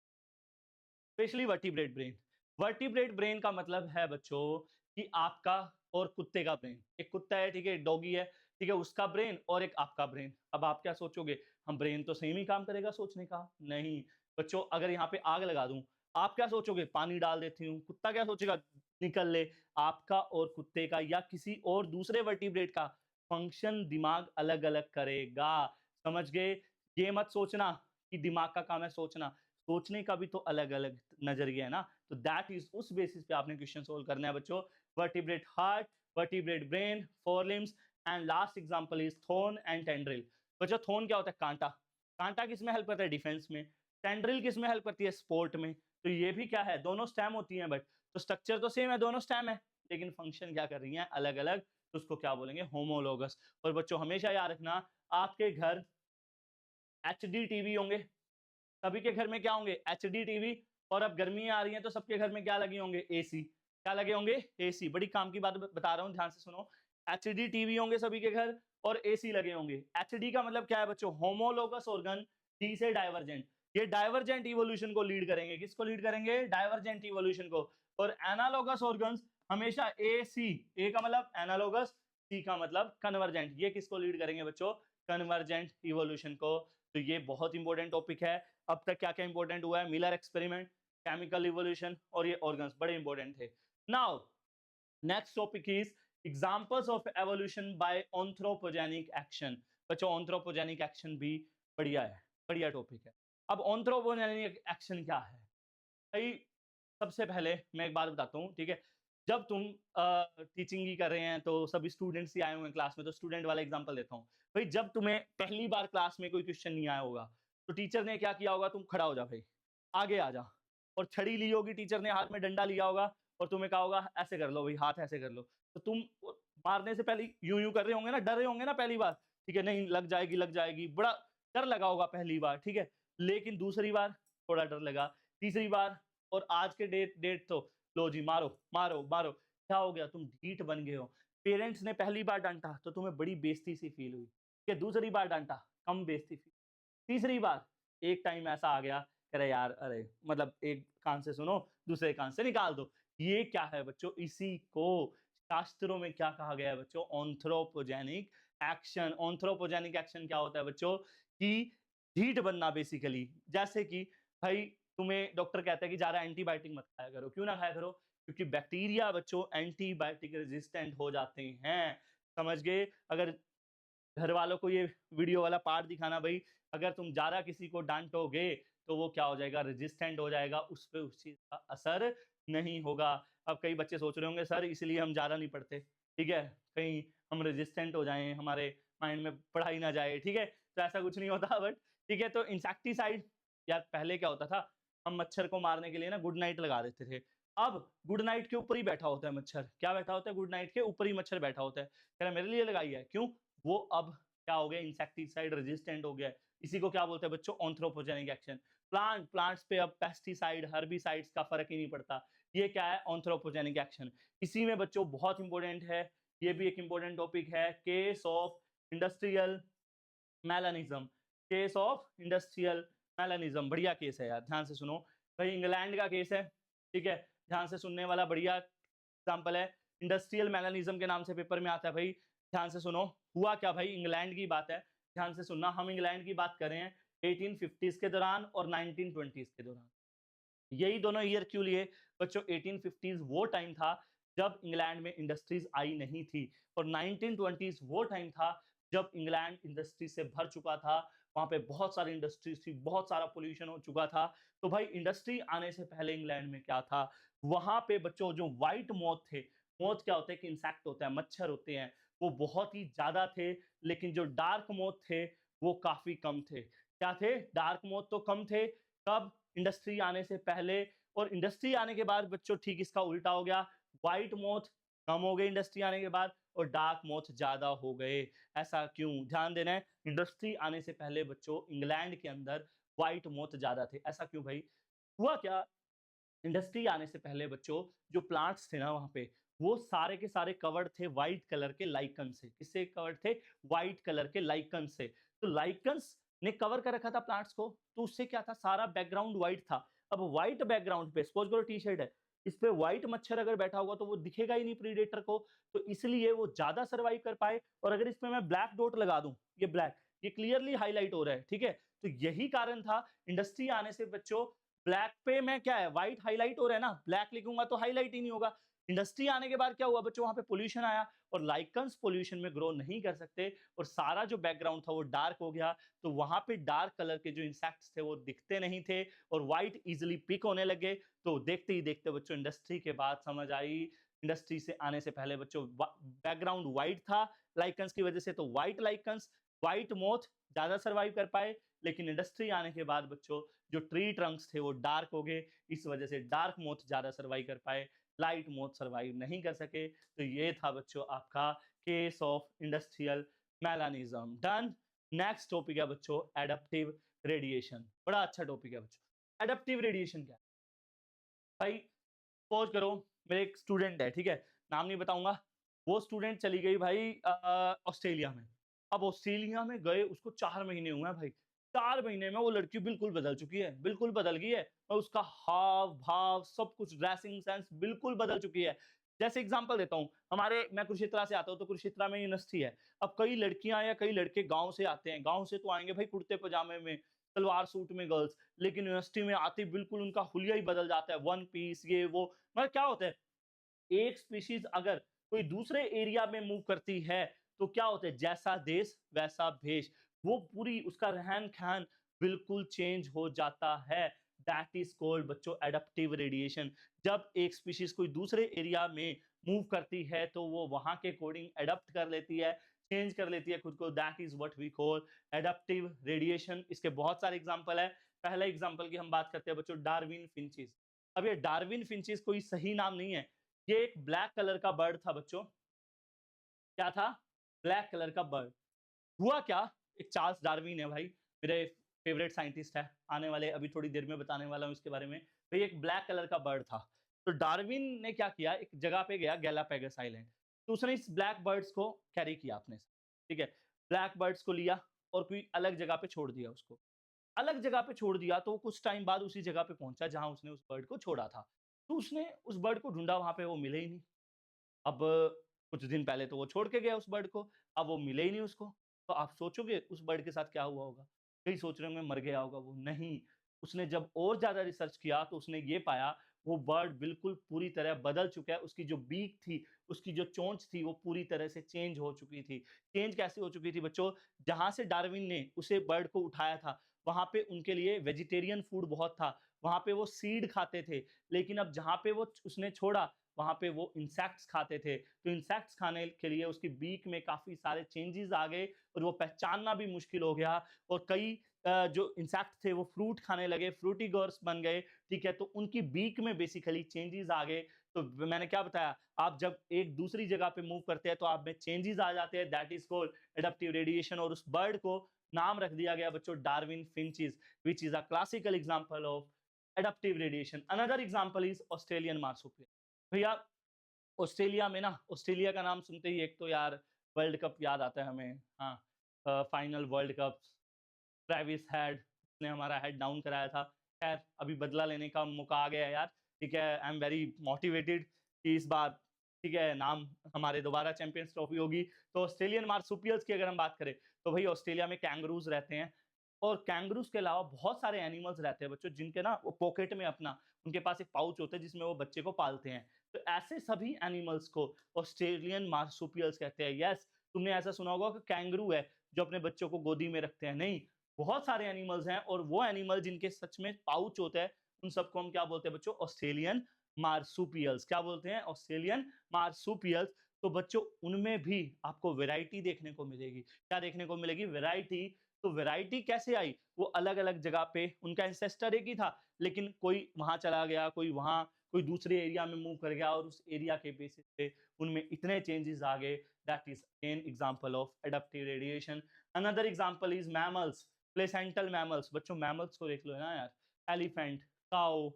specially vertebrate brain. Vertebrate brain का मतलब है बच्चों कि आपका और कुत्ते का ब्रेन। एक कुत्ता है, ठीक है, डॉगी है, ठीक है, उसका ब्रेन और एक आपका ब्रेन। अब आप क्या सोचोगे? हम ब्रेन तो सेम ही काम करेगा सोचने का। नहीं बच्चों, अगर यहाँ पे आग लगा दूं, आप क्या सोचोगे? पानी डाल देती हूँ। कुत्ता क्या सोचेगा? निकल ले। आपका और कुत्ते का या किसी और दूसरे वर्टिब्रेट का फंक्शन दिमाग अलग अलग करेगा। समझ गए? ये मत सोचना कि दिमाग का काम है सोचना, सोचने का भी तो अलग अलग नजरिया है ना। तो दैट इज, उस बेसिस पे आपने क्वेश्चन सोल्व करना है बच्चों। Vertebrate heart, vertebrate brain, 4 limbs, and last example is thorn and tendril. बच्चों थोर्न क्या होता है? कांटा। कांटा किस में हेल्प करता है? डिफेंस में। टेंड्रिल किस में हेल्प करती है? स्पोर्ट में। तो ये भी क्या है? दोनों स्टेम होती हैं, बट तो स्ट्रक्चर तो सेम है, दोनों स्टेम है, लेकिन फंक्शन क्या कर रही है? अलग अलग। तो उसको क्या बोलेंगे? होमोलोगस। और बच्चों हमेशा याद रखना, आपके घर एचडी टीवी होंगे, सभी के घर में क्या होंगे? HD TV. और अब गर्मियां आ रही हैं तो सबके घर में क्या लगे होंगे? एसी। क्या लगे होंगे? एसी। बड़ी काम की बात बता रहा हूं, ध्यान से सुनो। एचडी टीवी होंगे सभी के घर और एसी लगे होंगे। एचडी का मतलब क्या है बच्चों? होमोलोगस ऑर्गन, डी से डाइवर्जेंट। ये डाइवर्जेंट इवोल्यूशन को लीड करेंगे। किसको लीड करेंगे? डाइवर्जेंट इवोल्यूशन को। और एनालोगस ऑर्गन्स हमेशा ए सी। ए का मतलब एनालोगस, सी का मतलब कन्वर्जेंट। ये किसको लीड करेंगे बच्चों? कन्वर्जेंट इवोल्यूशन को। तो ये बहुत इंपॉर्टेंट टॉपिक है। अब तक क्या क्या इंपॉर्टेंट हुआ है? मिलर एक्सपेरिमेंट, केमिकल इवोल्यूशन और ये ऑर्गन्स बड़े इंपॉर्टेंट थे। Now next topic is examples of evolution by anthropogenic action. बच्चों एंथ्रोपोजेनिक एक्शन भी बढ़िया है, बढ़िया टॉपिक है। अब एंथ्रोपोजेनिक एक्शन क्या है भाई? सबसे पहले मैं एक बात बताता हूँ, ठीक है। जब तुम टीचिंग ही कर रहे हैं तो सभी स्टूडेंट्स ही आए हुए हैं क्लास में, तो स्टूडेंट वाला एग्जांपल देता हूँ। भाई जब तुम्हें पहली बार क्लास में कोई क्वेश्चन नहीं आया होगा, तो टीचर ने क्या किया होगा? तुम खड़ा हो जा भाई, आगे आ जा। और छड़ी ली होगी टीचर ने, हाथ में डंडा लिया होगा और तुम्हें कहा होगा ऐसे कर लो भाई, हाथ ऐसे कर लो। तो तुम मारने से पहले यूं यूं कर रहे होंगे ना, डर रहे होंगे ना पहली बार, ठीक है, नहीं लग जाएगी लग जाएगी, बड़ा डर लगा होगा पहली बार, ठीक है। लेकिन दूसरी बार थोड़ा डर लगा, तीसरी बार, और आज के डेट डेट तो लो जी मारो मारो मारो। क्या हो गया? तुम ढीठ बन गए हो। पेरेंट्स ने पहली बार डांटा तो तुम्हें बड़ी बेइज्जती सी फील हुई, कि दूसरी बार डांटा कम बेइज्जती फील, तीसरी बार एक टाइम ऐसा आ गया, अरे यार अरे मतलब एक कान से सुनो दूसरे कान से निकाल दो। ये क्या है बच्चों? इसी को शास्त्रों में क्या कहा गया है बच्चों? Anthropogenic action. एंथ्रोपोजेनिक एक्शन क्या होता है बच्चों? कि हीट बनना बेसिकली। जैसे कि भाई तुम्हें डॉक्टर कहता है कि ज़्यादा एंटीबायोटिक मत खाया करो। क्यों ना खाया करो? क्योंकि बैक्टीरिया बच्चों एंटीबायोटिक रेजिस्टेंट हो जाते हैं। समझ गए? अगर घर वालों को ये वीडियो वाला पार्ट दिखाना भाई, अगर तुम ज़्यादा किसी को डाँटोगे, तो वो क्या हो जाएगा? रेजिस्टेंट हो जाएगा, उस पे उस चीज़ का असर नहीं होगा। अब कई बच्चे सोच रहे होंगे सर इसलिए हम ज़्यादा नहीं पढ़ते, ठीक है? कहीं हम रेजिस्टेंट हो जाएँ, हमारे माइंड में पढ़ाई ना जाए, ठीक है? तो ऐसा कुछ नहीं होता बट ठीक है, तो इंसेक्टिसाइड यार पहले क्या होता था, हम मच्छर को मारने के लिए ना गुड नाइट लगा देते थे। अब गुड नाइट के ऊपर ही बैठा होता है मच्छर। क्या बैठा होता है? गुड नाइट के ऊपर ही मच्छर बैठा होता है। कह रहा है मेरे लिए लगाई है, क्यों? वो अब क्या हो गया? इंसेक्टिसाइड रेजिस्टेंट हो गया है। इसी को क्या बोलते हैं बच्चों? Anthropogenic action. प्लांट्स पे अब पेस्टिसाइड, हर्बिसाइड्स का फ़र्क ही नहीं पड़ता। ये क्या है? Anthropogenic action. इसी में बच्चों बहुत इंपॉर्टेंट है, ये भी एक इंपॉर्टेंट टॉपिक है, case of industrial melanism. Case of industrial melanism बढ़िया केस है यार, ध्यान से सुनो। भाई इंग्लैंड का केस है, ठीक है? ध्यान से सुनने वाला बढ़िया एग्जाम्पल है। इंडस्ट्रियल मैलानिज्म के नाम से पेपर में आता है भाई, ध्यान से सुनो। हुआ क्या भाई? इंग्लैंड की बात है, ध्यान से सुनना। हम इंग्लैंड की बात कर रहे हैं 1850s के दौरान और 1920s के दौरान। यही दोनों ईयर क्यों लिए बच्चों? 1850s वो टाइम था जब इंग्लैंड में इंडस्ट्रीज आई नहीं थी, और 1920s वो टाइम था जब इंग्लैंड इंडस्ट्री से भर चुका था। वहां पे बहुत सारी इंडस्ट्रीज थी, बहुत सारा पोल्यूशन हो चुका था। तो भाई इंडस्ट्री आने से पहले इंग्लैंड में क्या था? वहां पे बच्चों जो व्हाइट मोथ थे, मोथ क्या होता है? कि इंसेक्ट होता है, मच्छर होते हैं, वो बहुत ही ज्यादा थे। लेकिन जो डार्क मोथ थे वो काफी कम थे। क्या थे? डार्क मोथ तो कम थे। कब? इंडस्ट्री आने से पहले। और इंडस्ट्री आने के बाद बच्चों ठीक इसका उल्टा हो गया। व्हाइट मोथ कम हो गए इंडस्ट्री आने के बाद, और डार्क मोथ ज्यादा हो गए। ऐसा क्यों? ध्यान देना है। इंडस्ट्री आने से पहले बच्चों इंग्लैंड के अंदर व्हाइट मोथ ज्यादा थे। ऐसा क्यों भाई? हुआ क्या? इंडस्ट्री आने से पहले बच्चों जो प्लांट्स थे ना वहां पे, वो सारे के सारे कवर्ड थे व्हाइट कलर के लाइकन से। किससे कवर्ड थे? व्हाइट कलर के लाइकन से। तो लाइकन्स ने कवर कर रखा था प्लांट्स को, तो उससे क्या था? सारा बैकग्राउंड व्हाइट था। अब व्हाइट बैकग्राउंड पे सपोज करो टी शर्ट है, इस पे व्हाइट मच्छर अगर बैठा होगा तो वो दिखेगा ही नहीं प्रीडेटर को, तो इसलिए वो ज्यादा सर्वाइव कर पाए। और अगर इसमें मैं ब्लैक डॉट लगा दूं, ये ब्लैक, ये क्लियरली हाईलाइट हो रहा है, ठीक है? तो यही कारण था इंडस्ट्री आने से बच्चों, ब्लैक पे मैं क्या है? व्हाइट हाईलाइट हो रहा है ना, ब्लैक लिखूंगा तो हाईलाइट ही नहीं होगा। इंडस्ट्री आने के बाद क्या हुआ बच्चों? वहां पे पोल्यूशन आया, और लाइकन्स पोल्यूशन में ग्रो नहीं कर सकते, और सारा जो बैकग्राउंड था वो डार्क हो गया। तो वहां पे डार्क कलर के जो इंसेक्ट्स थे वो दिखते नहीं थे, और व्हाइट इजिली पिक होने लगे। तो देखते ही देखते बच्चों इंडस्ट्री के बाद समझ आई, इंडस्ट्री से आने से पहले बच्चों बैकग्राउंड व्हाइट था लाइकन्स की वजह से, तो व्हाइट लाइकन्स, व्हाइट मोथ ज्यादा सर्वाइव कर पाए। लेकिन इंडस्ट्री आने के बाद बच्चों जो ट्री ट्रंक्स थे वो डार्क हो गए, इस वजह से डार्क मोथ ज्यादा सर्वाइव कर पाए, लाइट मोथ सर्वाइव नहीं कर सके। तो ये था बच्चों आपका case of industrial melanism. Done. Next topic है बच्चों एडप्टिव रेडिएशन। बड़ा अच्छा टॉपिक है बच्चों। एडप्टिव रेडिएशन क्या है भाई? सपोज करो मेरे एक स्टूडेंट है, ठीक है? नाम नहीं बताऊंगा। वो स्टूडेंट चली गई भाई ऑस्ट्रेलिया में। अब ऑस्ट्रेलिया में गए उसको 4 महीने हुए हैं भाई। 4 महीने में वो लड़की बिल्कुल बदल चुकी है, बिल्कुल बदल गई है, और उसका हाव भाव सब कुछ, ड्रेसिंग सेंस बिल्कुल बदल चुकी है। जैसे एग्जांपल देता हूँ, हमारे, मैं कुरुक्षेत्रा से आता हूँ, तो कुरुक्षेत्रा में यूनिवर्सिटी है। अब कई लड़कियां या कई लड़के गांव से आते हैं, गांव से तो आएंगे भाई कुर्ते पजामे में, सलवार सूट में गर्ल्स, लेकिन यूनिवर्सिटी में आते ही बिल्कुल उनका हुलिया ही बदल जाता है, वन पीस ये वो। मतलब क्या होता है, एक स्पीशीज अगर कोई दूसरे एरिया में मूव करती है, तो क्या होता है? जैसा देश वैसा भेष, वो पूरी उसका रहन खान बिल्कुल चेंज हो जाता है। दैट इज कॉल्ड बच्चों एडप्टिव रेडिएशन। जब एक स्पीशीज कोई दूसरे एरिया में मूव करती है तो वो वहां के अकॉर्डिंग एडप्ट कर लेती है, चेंज कर लेती है खुद को। That is what we call adaptive radiation. इसके बहुत सारे एग्जांपल है। पहला एग्जांपल की हम बात करते हैं बच्चों, डार्विन फिंचेस। अब ये डार्विन फिंचेस कोई सही नाम नहीं है, ये एक ब्लैक कलर का बर्ड था बच्चों। क्या था? ब्लैक कलर का बर्ड। हुआ क्या? एक चार्ल्स डार्विन है भाई, मेरे फेवरेट साइंटिस्ट है, आने वाले अभी थोड़ी देर में बताने वाला हूँ इसके बारे में। भाई एक ब्लैक कलर का बर्ड था। तो डार्विन ने क्या किया, एक जगह पे गया गैलापैगस आइलैंड, तो उसने इस ब्लैक बर्ड्स को कैरी किया अपने साथ, ठीक है? ब्लैक बर्ड्स को लिया और कोई अलग जगह पे छोड़ दिया उसको। अलग जगह पे छोड़ दिया तो कुछ टाइम बाद उसी जगह पे पहुंचा जहां उसने उस बर्ड को छोड़ा था। तो उसने उस बर्ड को ढूंढा, वहां पे वो मिले ही नहीं। अब कुछ दिन पहले तो वो छोड़ के गया उस बर्ड को, अब वो मिले ही नहीं उसको। तो आप सोचोगे उस बर्ड के साथ क्या हुआ होगा? कई सोच रहे होंगे मर गया होगा वो, नहीं। उसने जब और ज़्यादा रिसर्च किया तो उसने ये पाया वो बर्ड बिल्कुल पूरी तरह बदल चुका है। उसकी जो बीक थी, उसकी जो चोंच थी वो पूरी तरह से चेंज हो चुकी थी। चेंज कैसे हो चुकी थी बच्चों? जहाँ से डार्विन ने उसे बर्ड को उठाया था, वहाँ पे उनके लिए वेजिटेरियन फूड बहुत था। वहाँ पे वो सीड खाते थे, लेकिन अब जहाँ पे वो उसने छोड़ा, वहाँ पे वो इंसेक्ट्स खाते थे। तो इंसेक्ट्स खाने के लिए उसकी बीक में काफ़ी सारे चेंजेज़ आ गए और वो पहचानना भी मुश्किल हो गया और कई जो इंसेक्ट थे वो फ्रूट खाने लगे, फ्रूटीगोर्स बन गए, ठीक है? तो उनकी बीक में बेसिकली चेंजेज़ आ गए। तो मैंने क्या बताया, आप जब एक दूसरी जगह पे मूव करते हैं तो आप में चेंजेज़ आ जाते हैं, that is called adaptive radiation और उस बर्ड को नाम रख दिया गया बच्चों Darwin finches, which is a classical example of adaptive radiation. Another example is Australian marsupial. भैया ऑस्ट्रेलिया में ना, ऑस्ट्रेलिया का नाम सुनते ही एक तो यार वर्ल्ड कप याद आता है हमें। हाँ, final world cup, Travis head ने हमारा हेड डाउन कराया था। खैर अभी बदला लेने का मौका आ गया है यार, ठीक है? आई एम वेरी मोटिवेटेड कि इस बार, ठीक है, नाम हमारे दोबारा चैंपियंस ट्रॉफी होगी। तो ऑस्ट्रेलियन मार्सुपियल्स की अगर हम बात करें, तो भई ऑस्ट्रेलिया में कैंगरूज़ रहते हैं और कैंगरूज़ के अलावा बहुत सारे एनिमल्स रहते हैं बच्चों, जिनके ना वो पॉकेट में अपना उनके पास एक पाउच होता है जिसमें वो बच्चे को पालते हैं। तो ऐसे सभी एनिमल्स को ऑस्ट्रेलियन मार्सुपियल्स कहते हैं। यस, तुमने ऐसा सुना होगा कि कैंगरू है जो अपने बच्चों को गोदी में रखते हैं, नहीं, बहुत सारे एनिमल्स हैं और वो एनिमल जिनके सच में पाउच होता है, उन सबको हम क्या बोलते हैं बच्चों? Australian marsupials. क्या बोलते हैं? Australian marsupials. तो बच्चों उनमें भी आपको वैरायटी देखने को मिलेगी। क्या देखने को मिलेगी? वैरायटी। तो वैरायटी कैसे आई? वो अलग-अलग जगह पे उनका एंसेस्टर एक ही था, लेकिन कोई वहाँ चला गया, कोई वहाँ, कोई दूसरे एरिया में मूव कर गया और उस एरिया के बेसिस पे उनमें इतने चेंजेस आ गए। That is again example of adaptive radiation. Another example is mammals, placental mammals. बच्चों मैमल्स को देख लो ना यार, elephant, cow,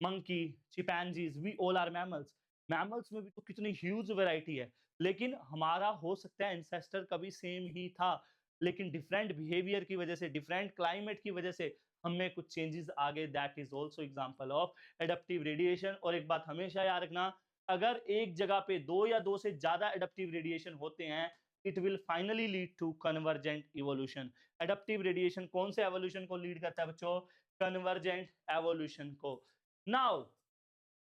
monkey, chimpanzees, we all are mammals. Mammals में भी तो कितनी ह्यूज वैरायटी है, लेकिन हमारा हो सकता है एंसेस्टर कभी सेम ही था, लेकिन डिफरेंट बिहेवियर की वजह से, डिफरेंट क्लाइमेट की वजह से हमें कुछ चेंजेस आ गए। That is also example of adaptive radiation. और एक बात हमेशा याद रखना, अगर एक जगह पे दो या दो से ज्यादा एडाप्टिव रेडिएशन होते हैं, it will finally lead to convergent evolution. Adaptive radiation कौन से एवोल्यूशन को लीड करता है बच्चों? कन्वर्जेंट एवोल्यूशन को। Now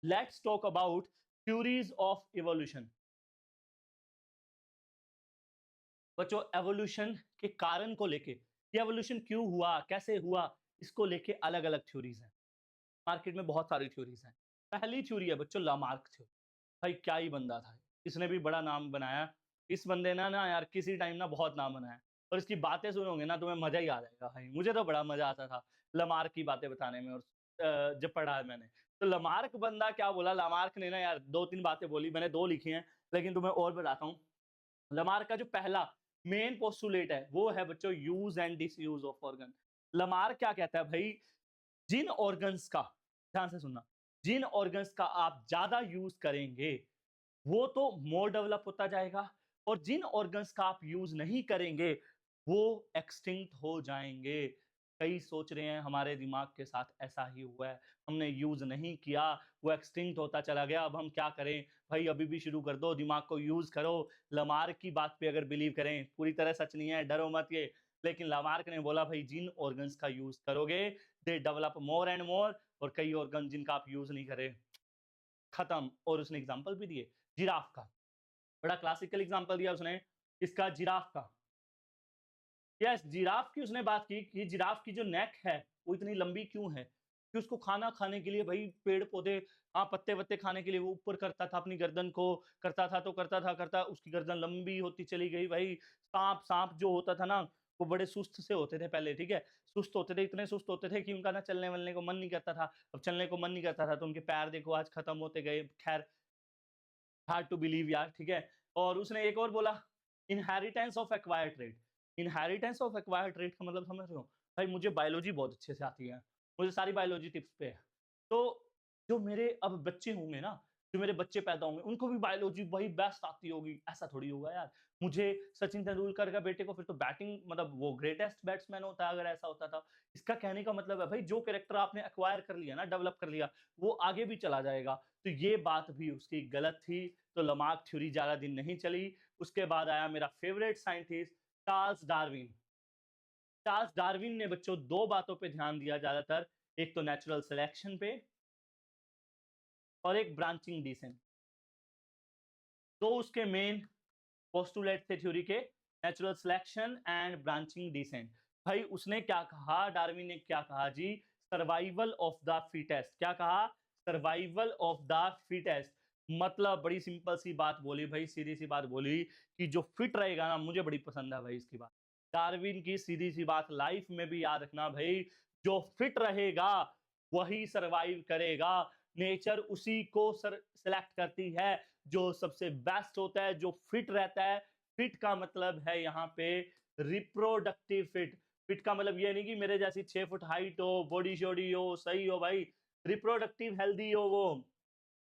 let's talk about theories of evolution. बच्चों एवोल्यूशन के कारण को लेके, ये एवोल्यूशन क्यों हुआ, कैसे हुआ, इसको लेके अलग अलग थ्योरीज हैं। मार्केट में बहुत सारी थ्योरीज हैं। पहली थ्योरी है बच्चों लामार्क थ्योरी। भाई क्या ही बंदा था, इसने भी बड़ा नाम बनाया। इस बंदे ने ना यार किसी टाइम ना बहुत नाम बनाया और इसकी बातें सुनोगे ना तुम्हें मजा ही आ जाएगा। भाई मुझे तो बड़ा मजा आता था लामार्क की बातें बताने में। और जब पढ़ा है मैंने, तो लामार्क बंदा क्या बोला, लामार्क ने ना यार दो तीन बातें बोली, मैंने दो लिखी हैं, लेकिन तुम्हें और बताता हूँ। लमार्क का जो पहला मेन पोस्टुलेट है वो है बच्चों use and disuse of organ. Lamarck क्या कहता है भाई, जिन ऑर्गन्स का, ध्यान से सुनना, जिन ऑर्गन्स का आप ज्यादा यूज करेंगे वो तो मोर डेवलप होता जाएगा, और जिन ऑर्गन्स का आप यूज नहीं करेंगे वो एक्सटिंक्ट हो जाएंगे। कई सोच रहे हैं हमारे दिमाग के साथ ऐसा ही हुआ है, हमने यूज नहीं किया, वो एक्सटिंक्ट होता चला गया, अब हम क्या करें? भाई अभी भी शुरू कर दो, दिमाग को यूज करो। लमार्क की बात पे अगर बिलीव करें, पूरी तरह सच नहीं है, डरो मत ये, लेकिन लमार्क ने बोला भाई जिन ऑर्गन्स का यूज करोगे they develop more and more, और कई ऑर्गन जिनका आप यूज नहीं करें खत्म। और उसने एग्जांपल भी दिए जिराफ का, बड़ा क्लासिकल एग्जांपल दिया उसने, इसका जिराफ का। यस, जिराफ की उसने बात की कि जिराफ की जो नेक है वो इतनी लंबी क्यों है, कि उसको खाना खाने के लिए भाई पेड़ पौधे, हाँ पत्ते वत्ते खाने के लिए वो ऊपर करता था अपनी गर्दन को, करता था तो करता था, करता उसकी गर्दन लंबी होती चली गई भाई। सांप सांप जो होता था ना, वो बड़े सुस्त से होते थे पहले, ठीक है, सुस्त होते थे, इतने सुस्त होते थे कि उनका ना चलने वलने को मन नहीं करता था। अब चलने को मन नहीं करता था तो उनके पैर देखो आज खत्म होते गए। खैर, हार्ड टू बिलीव यार, ठीक है। और उसने एक और बोला, inheritance of acquired trait. Inheritance of acquired trait का मतलब समझ रहे हो? भाई मुझे बायोलॉजी बहुत अच्छे से आती है, मुझे सारी बायोलॉजी टिप्स पे है। तो जो मेरे अब बच्चे होंगे ना, जो मेरे बच्चे पैदा होंगे उनको भी बायोलॉजी वही बेस्ट आती होगी, ऐसा थोड़ी होगा यार। मुझे सचिन तेंदुलकर का बेटे को फिर तो बैटिंग, मतलब वो ग्रेटेस्ट बैट्समैन होता अगर ऐसा होता था। इसका कहने का मतलब है भाई जो कैरेक्टर आपने एक्वायर कर लिया ना, डेवलप कर लिया, वो आगे भी चला जाएगा। तो ये बात भी उसकी गलत थी। तो लमार्क थ्योरी ज्यादा दिन नहीं चली। उसके बाद आया मेरा favourite scientist Charles Darwin. Charles Darwin ने बच्चों दो बातों पे ध्यान दिया ज्यादातर, एक तो नेचुरल सिलेक्शन पे और एक ब्रांचिंग डिसेंट। तो उसके मेन पोस्टुलेट थे थ्योरी के, natural selection and branching descent. भाई उसने क्या कहा, डार्विन ने क्या कहा जी, सर्वाइवल ऑफ द फिटेस्ट। क्या कहा, सर्वाइवल ऑफ द फिटेस्ट। मतलब बड़ी सिंपल सी बात बोली भाई, सीधी सी बात बोली कि जो फिट रहेगा ना, मुझे बड़ी पसंद है भाई इसकी बात, डार्विन की सीधी सी बात लाइफ में भी याद रखना भाई, जो फिट रहेगा वही सरवाइव करेगा। नेचर उसी को सेलेक्ट करती है जो सबसे बेस्ट होता है, जो फिट रहता है। फिट का मतलब है यहाँ पे रिप्रोडक्टिव फिट। फिट का मतलब ये नहीं कि मेरे जैसी 6 फुट हाइट हो, बॉडी शॉडी हो, सही हो भाई, रिप्रोडक्टिव हेल्दी हो। वो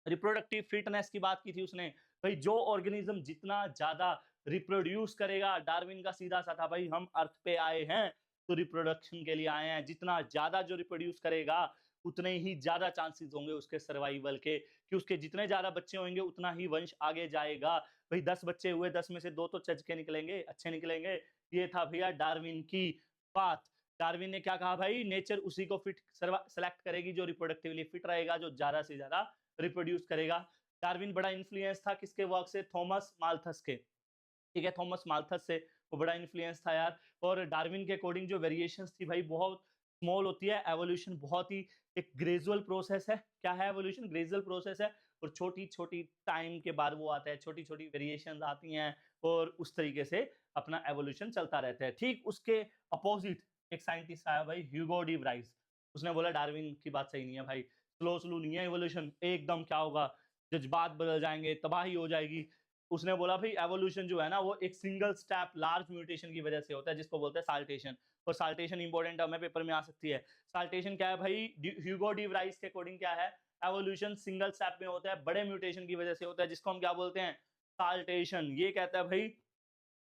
रिप्रोडक्टिव फिटनेस की बात की थी उसने। भाई जो ऑर्गेनिज्म जितना ज्यादा रिप्रोड्यूस करेगा, डार्विन का सीधा सा था भाई, हम अर्थ पे आए हैं तो रिप्रोडक्शन के लिए आए हैं, जितना ज्यादा जो रिप्रोड्यूस करेगा उतने ही ज्यादा चांसेस होंगे उसके सर्वाइवल के, कि उसके जितने ज्यादा बच्चे होंगे उतना ही वंश आगे जाएगा। भाई 10 बच्चे हुए, 10 में से 2 तो चज के निकलेंगे, अच्छे निकलेंगे। ये था भैया डार्विन की बात। डार्विन ने क्या कहा भाई, नेचर उसी को फिट सेलेक्ट करेगी जो रिप्रोडक्टिवली फिट रहेगा, जो ज्यादा से ज्यादा रिप्रोड्यूस करेगा। डार्विन बड़ा इन्फ्लुएंस था किसके वर्क से, थॉमस माल्थस के। ठीक है, थॉमस माल्थस से वो बड़ा इन्फ्लुएंस था यार। और डार्विन के अकॉर्डिंग जो वेरिएशंस थी भाई बहुत स्मॉल होती है, एवोल्यूशन बहुत ही एक ग्रेजुअल प्रोसेस है। क्या है एवोल्यूशन, ग्रेजुअल प्रोसेस है, और छोटी छोटी टाइम के बाद वो आता है, छोटी छोटी वेरिएशंस आती हैं और उस तरीके से अपना एवोल्यूशन चलता रहता है। ठीक उसके अपोजिट एक साइंटिस्ट आया भाई, ह्यूगो डी व्राइस। उसने बोला डार्विन की बात सही नहीं है भाई, स्लो स्लो नहीं है एवोल्यूशन, एकदम क्या होगा, जज्बात बदल जाएंगे, तबाही हो जाएगी। उसने बोला भाई एवोल्यूशन जो है ना वो एक सिंगल स्टेप लार्ज म्यूटेशन की वजह से होता है, जिसको बोलते हैं साल्टेशन। और साल्टेशन इंपॉर्टेंट है, पेपर में आ सकती है। साल्टेशन क्या है भाई, ह्यूगो डी व्राइस के अकॉर्डिंग क्या है, एवोल्यूशन सिंगल स्टेप में होता है, बड़े म्यूटेशन की वजह से होता है, जिसको हम क्या बोलते हैं, साल्टेशन। ये कहता है भाई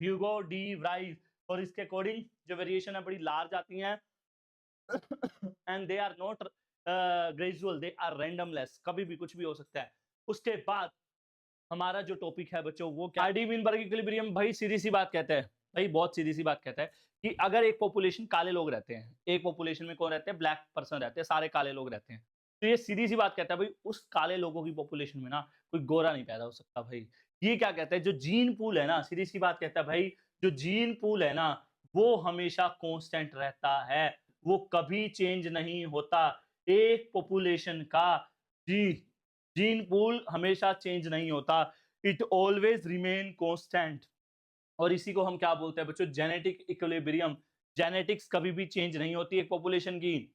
ह्यूगो डी व्राइस। और इसके अकॉर्डिंग जो वेरिएशन है बड़ी लार्ज आती हैं and they are not gradual, they are randomless, कभी भी कुछ भी हो सकता है। उसके बाद हमारा जो टॉपिक है बच्चों वो क्या, हार्डी विनबर्ग इक्विलिब्रियम। भाई सीधी सी बात कहता है, भाई बहुत सीधी सी बात कहता है कि अगर एक पॉपुलेशन काले लोग रहते हैं, एक पॉपुलेशन में कौन रहते हैं, ब्लैक पर्सन रहते हैं, सारे काले लोग रहते हैं, तो ये सीधी सी बात कहता है भाई उस काले लोगों की पॉपुलेशन में ना कोई गोरा नहीं पैदा हो सकता भाई। ये क्या कहता है, जो जीन पूल है ना, सीधी सी बात कहता है भाई, जो जीन पूल है ना वो हमेशा कांस्टेंट रहता है, वो कभी चेंज नहीं होता। एक पॉपुलेशन का जी जीन पूल हमेशा चेंज नहीं होता, इट ऑलवेज रिमेन कांस्टेंट। और इसी को हम क्या बोलते हैं बच्चों, जेनेटिक इक्विलिब्रियम। जेनेटिक्स कभी भी चेंज नहीं होती एक पॉपुलेशन की।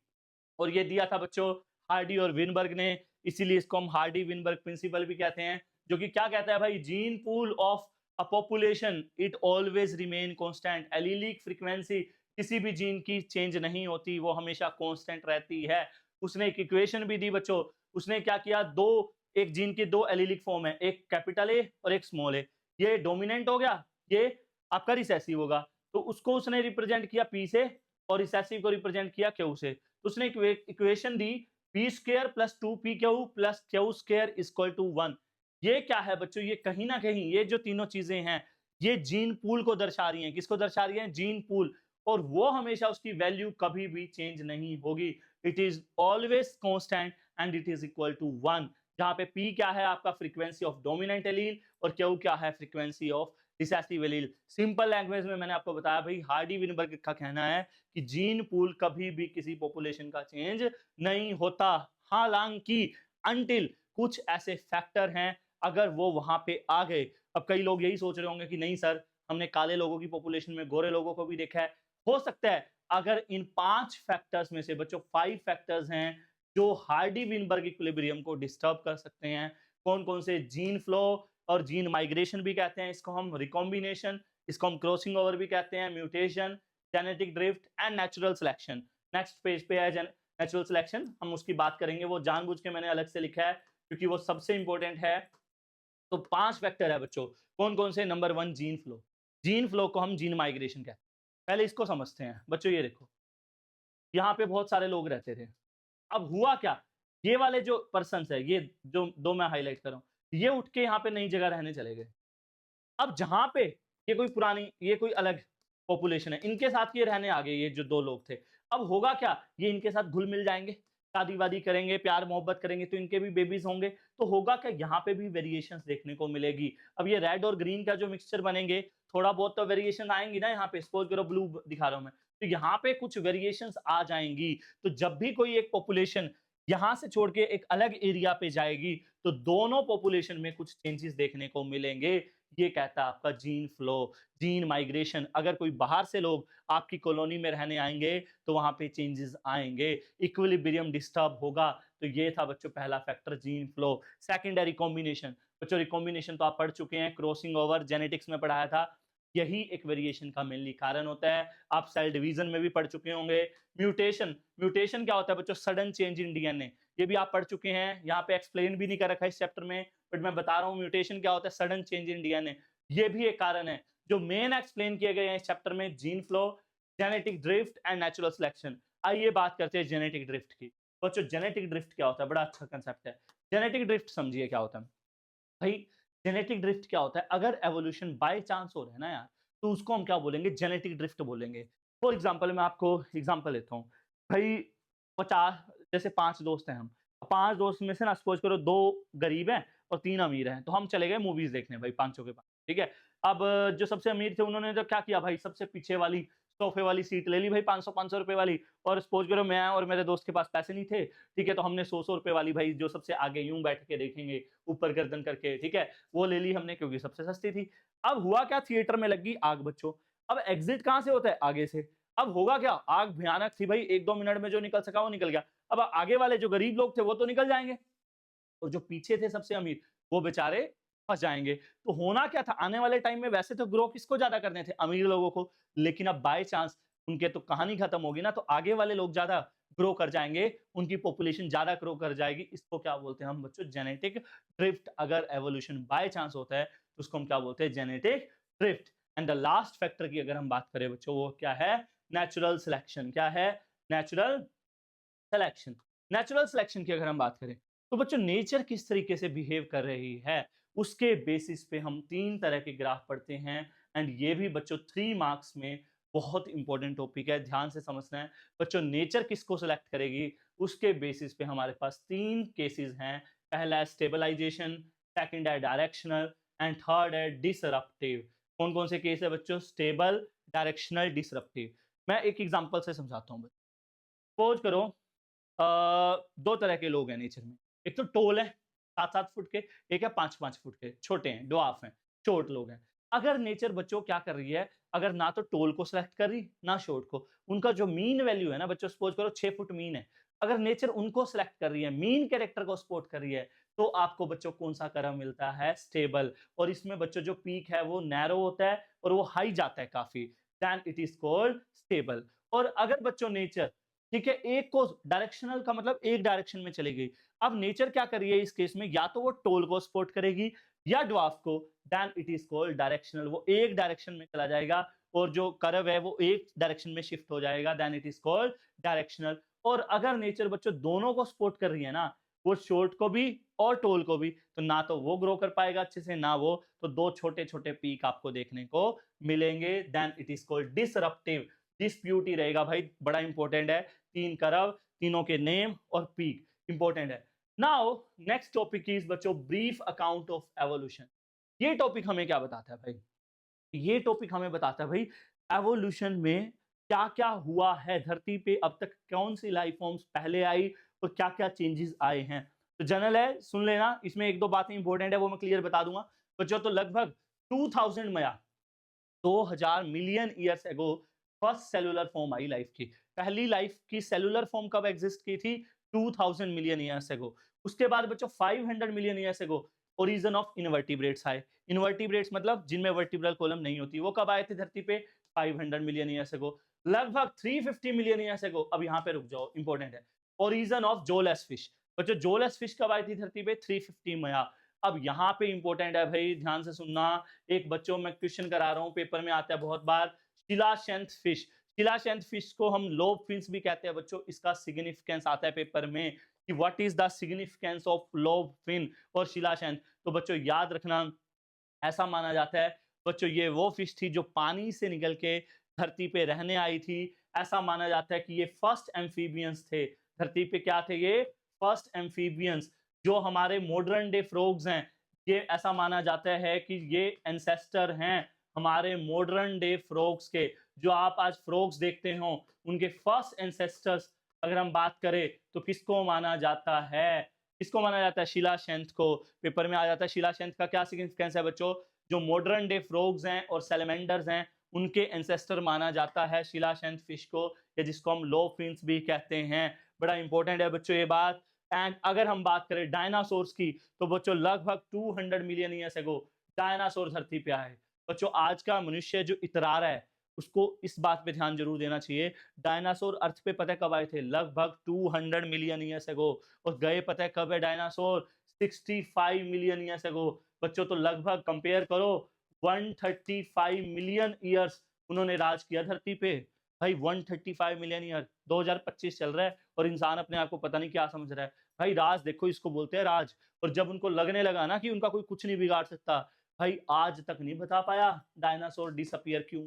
और ये दिया था बच्चों हार्डी और विनबर्ग ने, इसीलिए इसको हम हार्डी विनबर्ग प्रिंसिपल भी कहते हैं, जो कि क्या कहता है भाई, gene pool of a population it always remain constant. Allelic frequency किसी भी जीन की चेंज नहीं होती, वो हमेशा कांस्टेंट रहती है। उसने एक इक्वेशन भी दी बच्चों, उसने क्या किया, दो एक जीन के दो एलीलिक फॉर्म है, एक कैपिटल ए और एक स्मॉल ए। ये डोमिनेंट हो गया, ये आपका रिसेसिव होगा, तो उसको उसने रिप्रेजेंट किया पी से, और रिसेसिव को रिप्रेजेंट किया क्यू से। तो उसने इक्वेशन दी P square plus 2p Q plus Q square equal to 1। ये क्या है बच्चों, ये कहीं ना कहीं ये जो तीनों चीजें हैं ये जीन पूल को दर्शा रही हैं। किसको दर्शा रही हैं, जीन पूल। और वो हमेशा उसकी वैल्यू कभी भी चेंज नहीं होगी, it is always constant and it is equal to 1। जहां पे p क्या है आपका फ्रीक्वेंसी ऑफ डोमिनेंट एलील, और q क्या है frequency of recessive allele. Simple language में मैंने आपको बताया भाई, हार्डी विनबर्ग का कहना है कि जीन पूल कभी भी किसी पॉपुलेशन का चेंज नहीं होता, हालांकि अंटिल कुछ ऐसे फैक्टर हैं अगर वो वहां पे आ गए। अब कई लोग यही सोच रहे होंगे कि नहीं सर, हमने काले लोगों की पॉपुलेशन में गोरे लोगों को भी देखा है। हो सकता है अगर इन 5 फैक्टर्स में से बच्चों 5 फैक्टर्स हैं जो हार्डी विनबर्ग इक्विलिब्रियम को डिस्टर्ब कर सकते हैं। कौन कौन से, जीन फ्लो और जीन माइग्रेशन भी कहते हैं इसको हम, रिकॉम्बिनेशन, इसको हम क्रॉसिंग ओवर भी कहते हैं, mutation, genetic drift and natural selection. Next page पे है नेचुरल सिलेक्शन, हम उसकी बात करेंगे, वो जानबूझ के मैंने अलग से लिखा है क्योंकि वो सबसे इंपॉर्टेंट है। तो 5 फैक्टर है बच्चों, कौन कौन से, number 1 gene flow. Gene flow को हम जीन माइग्रेशन कहते हैं। पहले इसको समझते हैं बच्चों, ये देखो यहाँ पे बहुत सारे लोग रहते थे, अब हुआ क्या, ये वाले जो पर्सन है, ये जो दो मैं हाईलाइट कर रहा हूँ, ये उठ के यहाँ पे नई जगह रहने चले गए। अब जहां पे ये कोई पुरानी, ये कोई अलग, पॉपुलेशन है, इनके साथ ये रहने आ गए, ये जो 2 लोग थे। अब होगा क्या, ये इनके साथ घुल-मिल जाएँगे, शादी-वादी करेंगे, प्यार-मोहब्बत करेंगे, तो इनके भी बेबीज़ होंगे। तो होगा क्या, यहाँ पे भी वेरिएशंस देखने को मिलेगी। अब ये रेड और ग्रीन का जो मिक्सचर बनेंगे, थोड़ा बहुत तो वेरिएशन आएँगी ना यहाँ पे, सपोज़ करो ब्लू दिखा रहा हूँ मैं, तो यहाँ पे कुछ वेरिएशंस आ जाएँगी। तो जब भी कोई एक पॉपुलेशन यहाँ से छोड़ के एक अलग एरिया पे जाएगी, तो दोनों पॉपुलेशन में कुछ चेंजेस देखने को मिलेंगे। ये कहता है आपका जीन फ्लो, जीन माइग्रेशन। अगर कोई बाहर से लोग आपकी कॉलोनी में रहने आएँगे, तो वहाँ पे चेंजेस आएँगे, इक्विलिब्रियम डिस्टर्ब होगा। तो ये था बच्चों पहला factor, gene flow. Secondary recombination, बच्चों रिकॉम्बिनेशन तो आप पढ़ चुके हैं, क्रॉसिंग ओवर जेनेटिक्स में पढ़ाया था। यही एक वेरिएशन का मेनली कारण होता है। आप सेल डिवीजन में भी पढ़ चुके होंगे। म्यूटेशन, म्यूटेशन क्या होता है बच्चों, सडन चेंज इन डीएनए। ये भी आप पढ़ चुके हैं, यहाँ पे एक्सप्लेन भी नहीं कर रखा है इस चैप्टर में, बट मैं बता रहा हूँ म्यूटेशन क्या होता है, सडन चेंज इन डीएनए। ये भी एक कारण है। जो मेन एक्सप्लेन किए गए हैं इस चैप्टर में, gene flow, genetic drift and natural selection. आइए बात करते हैं जेनेटिक ड्रिफ्ट की। बच्चों जेनेटिक ड्रिफ्ट क्या होता है, बड़ा अच्छा कंसेप्ट है। जेनेटिक ड्रिफ्ट समझिए क्या होता है। भाई जेनेटिक ड्रिफ्ट क्या होता है, अगर एवोल्यूशन बाय चांस हो रहा है ना यार, तो उसको हम क्या बोलेंगे, जेनेटिक ड्रिफ्ट बोलेंगे। फॉर एग्जांपल मैं आपको एग्जांपल लेता हूँ। भाई 50, जैसे 5 दोस्त हैं हम, 5 दोस्त में से ना सपोज करो 2 गरीब हैं और 3 अमीर हैं, तो हम चले गए मूवीज देखने भाई पांचों के पास, ठीक है। अब जो सबसे अमीर थे उन्होंने तो क्या किया भाई, सबसे पीछे वाली सोफे वाली सीट ले ली भाई, 500 रुपए वाली। और सपोज करो मैं और मेरे दोस्त के पास पैसे नहीं थे, ठीक है, तो हमने 100 रुपए वाली भाई, जो सबसे आगे यूं बैठ के देखेंगे ऊपर गर्दन करके, ठीक है, वो ले ली हमने क्योंकि सबसे सस्ती थी। अब हुआ क्या, थिएटर में लगी आग बच्चों। अब एग्जिट कहाँ से होता है, आगे से। अब होगा क्या, आग भयानक थी भाई, 1-2 मिनट में जो निकल सका वो निकल गया। अब आगे वाले जो गरीब लोग थे वो तो निकल जाएंगे, और जो पीछे थे सबसे अमीर, वो बेचारे फंस जाएंगे। तो होना क्या था, आने वाले टाइम में वैसे तो ग्रो किसको ज्यादा करने थे, अमीर लोगों को, लेकिन अब बाय चांस उनके तो कहानी खत्म होगी ना, तो आगे वाले लोग ज्यादा ग्रो कर जाएंगे, उनकी पॉपुलेशन ज्यादा ग्रो कर जाएगी। इसको क्या बोलते हैं हम बच्चों, जेनेटिक ड्रिफ्ट। अगर एवोल्यूशन बाय चांस होता है तो उसको हम क्या बोलते हैं, genetic drift. And the last factor की अगर हम बात करें बच्चों, वो क्या है, नेचुरल सिलेक्शन। क्या है, नेचुरल सिलेक्शन। नेचुरल सिलेक्शन की अगर हम बात करें, तो बच्चों नेचर किस तरीके से बिहेव कर रही है, उसके बेसिस पे हम 3 तरह के ग्राफ पढ़ते हैं। एंड ये भी बच्चों 3 मार्क्स में बहुत इंपॉर्टेंट टॉपिक है, ध्यान से समझना है। बच्चों नेचर किसको सिलेक्ट करेगी, उसके बेसिस पे हमारे पास 3 केसेस हैं। पहला है स्टेबलाइजेशन, सेकंड है डायरेक्शनल, एंड थर्ड है डिसरप्टिव। कौन कौन से केस है बच्चों, स्टेबल, डायरेक्शनल, डिसरप्टिव। मैं एक एग्जांपल से समझाता हूँ। सपोज करो 2 तरह के लोग हैं नेचर में। एक तो टोल है 7-7 फुट के, एक है 5-5 फुट के, छोटे हैं, ड्वार्फ हैं, शॉर्ट लोग हैं। अगर नेचर बच्चों क्या कर रही है, अगर ना तो टोल को सेलेक्ट कर रही, ना शॉर्ट को, उनका जो मीन वैल्यू है ना बच्चों, सपोज करो 6 फुट मीन है, अगर नेचर उनको सेलेक्ट कर रही है, मीन कैरेक्टर को सपोर्ट कर रही है, तो आपको बच्चों कौन-सा कर्व मिलता है, स्टेबल। और इसमें बच्चों जो पीक है वो नैरो होता है और वो हाई जाता है काफ़ी, then it is called stable. और अगर बच्चों नेचर, ठीक है, एक को डायरेक्शनल का मतलब एक डायरेक्शन में चली गई। अब नेचर क्या कर रही है इस केस में, या तो वो टोल को सपोर्ट करेगी या ड्वार्फ को, then it is called directional. वो एक डायरेक्शन में चला जाएगा और जो कर्व है वो एक डायरेक्शन में शिफ्ट हो जाएगा, then it is called directional. और अगर नेचर बच्चों दोनों को सपोर्ट कर रही है ना, वो शॉर्ट को भी और टोल को भी, तो ना तो वो ग्रो कर पाएगा अच्छे से, ना वो, तो 2 छोटे-छोटे पीक आपको देखने को मिलेंगे, then it is called disruptive. Dispute ही रहेगा भाई, बड़ा इंपॉर्टेंट है। 3 करव, तीनों के नेम और पीक इंपॉर्टेंट है। नाउ नेक्स्ट टॉपिक इज बच्चों ब्रीफ अकाउंट ऑफ एवोल्यूशन। ये टॉपिक हमें क्या बताता है भाई, ये टॉपिक हमें बताता है भाई एवोल्यूशन में क्या क्या हुआ है धरती पे, अब तक कौन सी लाइफ फॉर्म्स पहले आई और क्या क्या चेंजेस आए हैं। तो जनरल है, सुन लेना, इसमें 1-2 बातें इंपॉर्टेंट है वो मैं क्लियर बता दूंगा बच्चों। तो लगभग 2000 में 2000 million years ago first cellular form I life की। पहली लाइफ की सेलुलर फॉर्म कब एग्जिस्ट की थी, 2000 मिलियन ईयर्स एगो। उसके बाद बच्चों 500 million years ago origin of invertebrates आए। इनवर्टिब्रेट्स मतलब जिनमें वर्टिब्रल कॉलम नहीं होती, वो कब आए थे धरती पे, 500 मिलियन ईयर्स एगो। लगभग 350 मिलियन ईयर्स एगो, अब यहाँ पे रुक जाओ, इंपॉर्टेंट है, ओरिजिन ऑफ जोलेस फिश। बच्चों जोलेस फिश कब आई थी धरती पे, 350 में। अब यहाँ पे इंपॉर्टेंट है भाई, ध्यान से सुनना, एक बच्चों में क्वेश्चन करा रहा हूँ, पेपर में आता है बहुत बार, शिलाशंत फिश। शिलाशंत फिश को हम लोब फिन्स भी कहते हैं बच्चों। इसका सिग्निफिकेंस आता है पेपर में कि what is the significance of lobe fin और शिलाशंत। तो बच्चों याद रखना, ऐसा माना जाता है बच्चों ये वो फिश थी जो पानी से निकल के धरती पे रहने आई थी। ऐसा माना जाता है कि ये फर्स्ट एम्फीबियंस थे। धरती पे क्या थे ये? First amphibians. जो हमारे मॉडर्न डे फ्रॉग्स हैं, ये ऐसा माना जाता है कि ये एंसेस्टर हैं हमारे मॉडर्न डे फ्रॉग्स के। जो आप आज फ्रॉग्स देखते हो, उनके फर्स्ट एंसेस्टर्स अगर हम बात करें तो किसको माना जाता है? किसको माना जाता है? शीलाशेंथ को। पेपर में आ जाता है शीलाशेंथ का क्या सिग्निफिकेंस है बच्चों? जो मॉडर्न डे फ्रॉग्स हैं और सैलमेंडर्स हैं, उनके एंसेस्टर माना जाता है शीलाशेंथ फिश को, या जिसको हम लो फिन्स भी कहते हैं। बड़ा इंपॉर्टेंट है बच्चों ये बात। एंड अगर हम बात करें डायनासोर्स की, तो बच्चों लगभग 200 मिलियन ईयर्स अगो डायनासोर धरती पे आए। बच्चों आज का मनुष्य जो इतरा रहा है, उसको इस बात पे ध्यान जरूर देना चाहिए। डायनासोर अर्थ पे पता है कब आए थे? लगभग 200 मिलियन ईयर्स अगो। और गए पता है कब है डायनासोर? 65 million years ago. बच्चों तो लगभग कंपेयर करो, 135 मिलियन ईयर्स उन्होंने राज किया धरती पे। भाई 135 मिलियन ईयर, 2025 चल रहा है और इंसान अपने आप को पता नहीं क्या समझ रहा है। भाई राज देखो, इसको बोलते हैं राज। और जब उनको लगने लगा ना कि उनका कोई कुछ नहीं बिगाड़ सकता, भाई आज तक नहीं बता पाया डायनासोर डिसअपियर क्यों।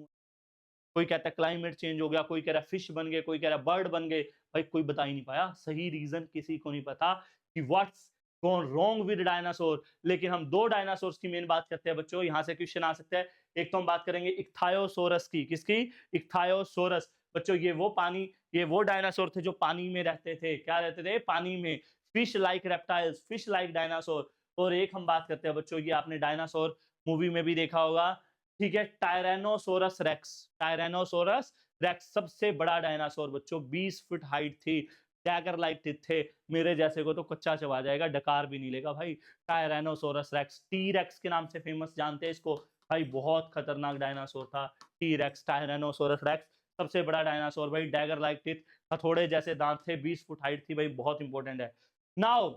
कोई कहता है क्लाइमेट चेंज हो गया, कोई कह रहा है फिश बन गए, कोई कह रहा है बर्ड बन गए। भाई कोई बता ही नहीं पाया सही रीजन, किसी को नहीं पता कि what's gone wrong with dinosaur. लेकिन हम दो डायनासोर्स की मेन बात करते हैं बच्चों, यहां से क्वेश्चन आ सकता है। एक तो हम बात करेंगे इक्थायोसोरस की। किसकी? इक्थायोसोरस। बच्चों ये वो डायनासोर थे जो पानी में रहते थे। क्या रहते थे? पानी में। Fish like reptiles, fish like dinosaur. और एक हम बात करते हैं बच्चों, ये आपने डायनासोर मूवी में भी देखा होगा, ठीक है, टायरेनोसोरस रेक्स। टायरेनोसोरस रेक्स सबसे बड़ा डायनासोर बच्चों, 20 फुट हाइट थी, डैगर लाइक टीथ थे। मेरे जैसे को तो कच्चा चबा जाएगा, डकार भी नहीं लेगा भाई। टायरेनोसोरस रेक्स, टी रेक्स के नाम से फेमस जानते हैं इसको। भाई बहुत खतरनाक डायनासोर था टी रेक्स, टायरेनोसोरस रेक्स। सबसे बड़ा डायनासोर भाई, डैगर लाइक टीथ, हथौड़े जैसे दांत थे, 20 फुट हाइट थी भाई, बहुत इंपॉर्टेंट है। Now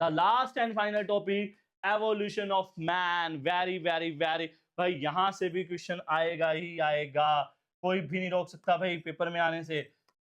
the last and final topic, evolution of man. Very very very, भाई यहां से भी क्वेश्चन आएगा ही आएगा, कोई भी नहीं रोक सकता भाई पेपर में आने से।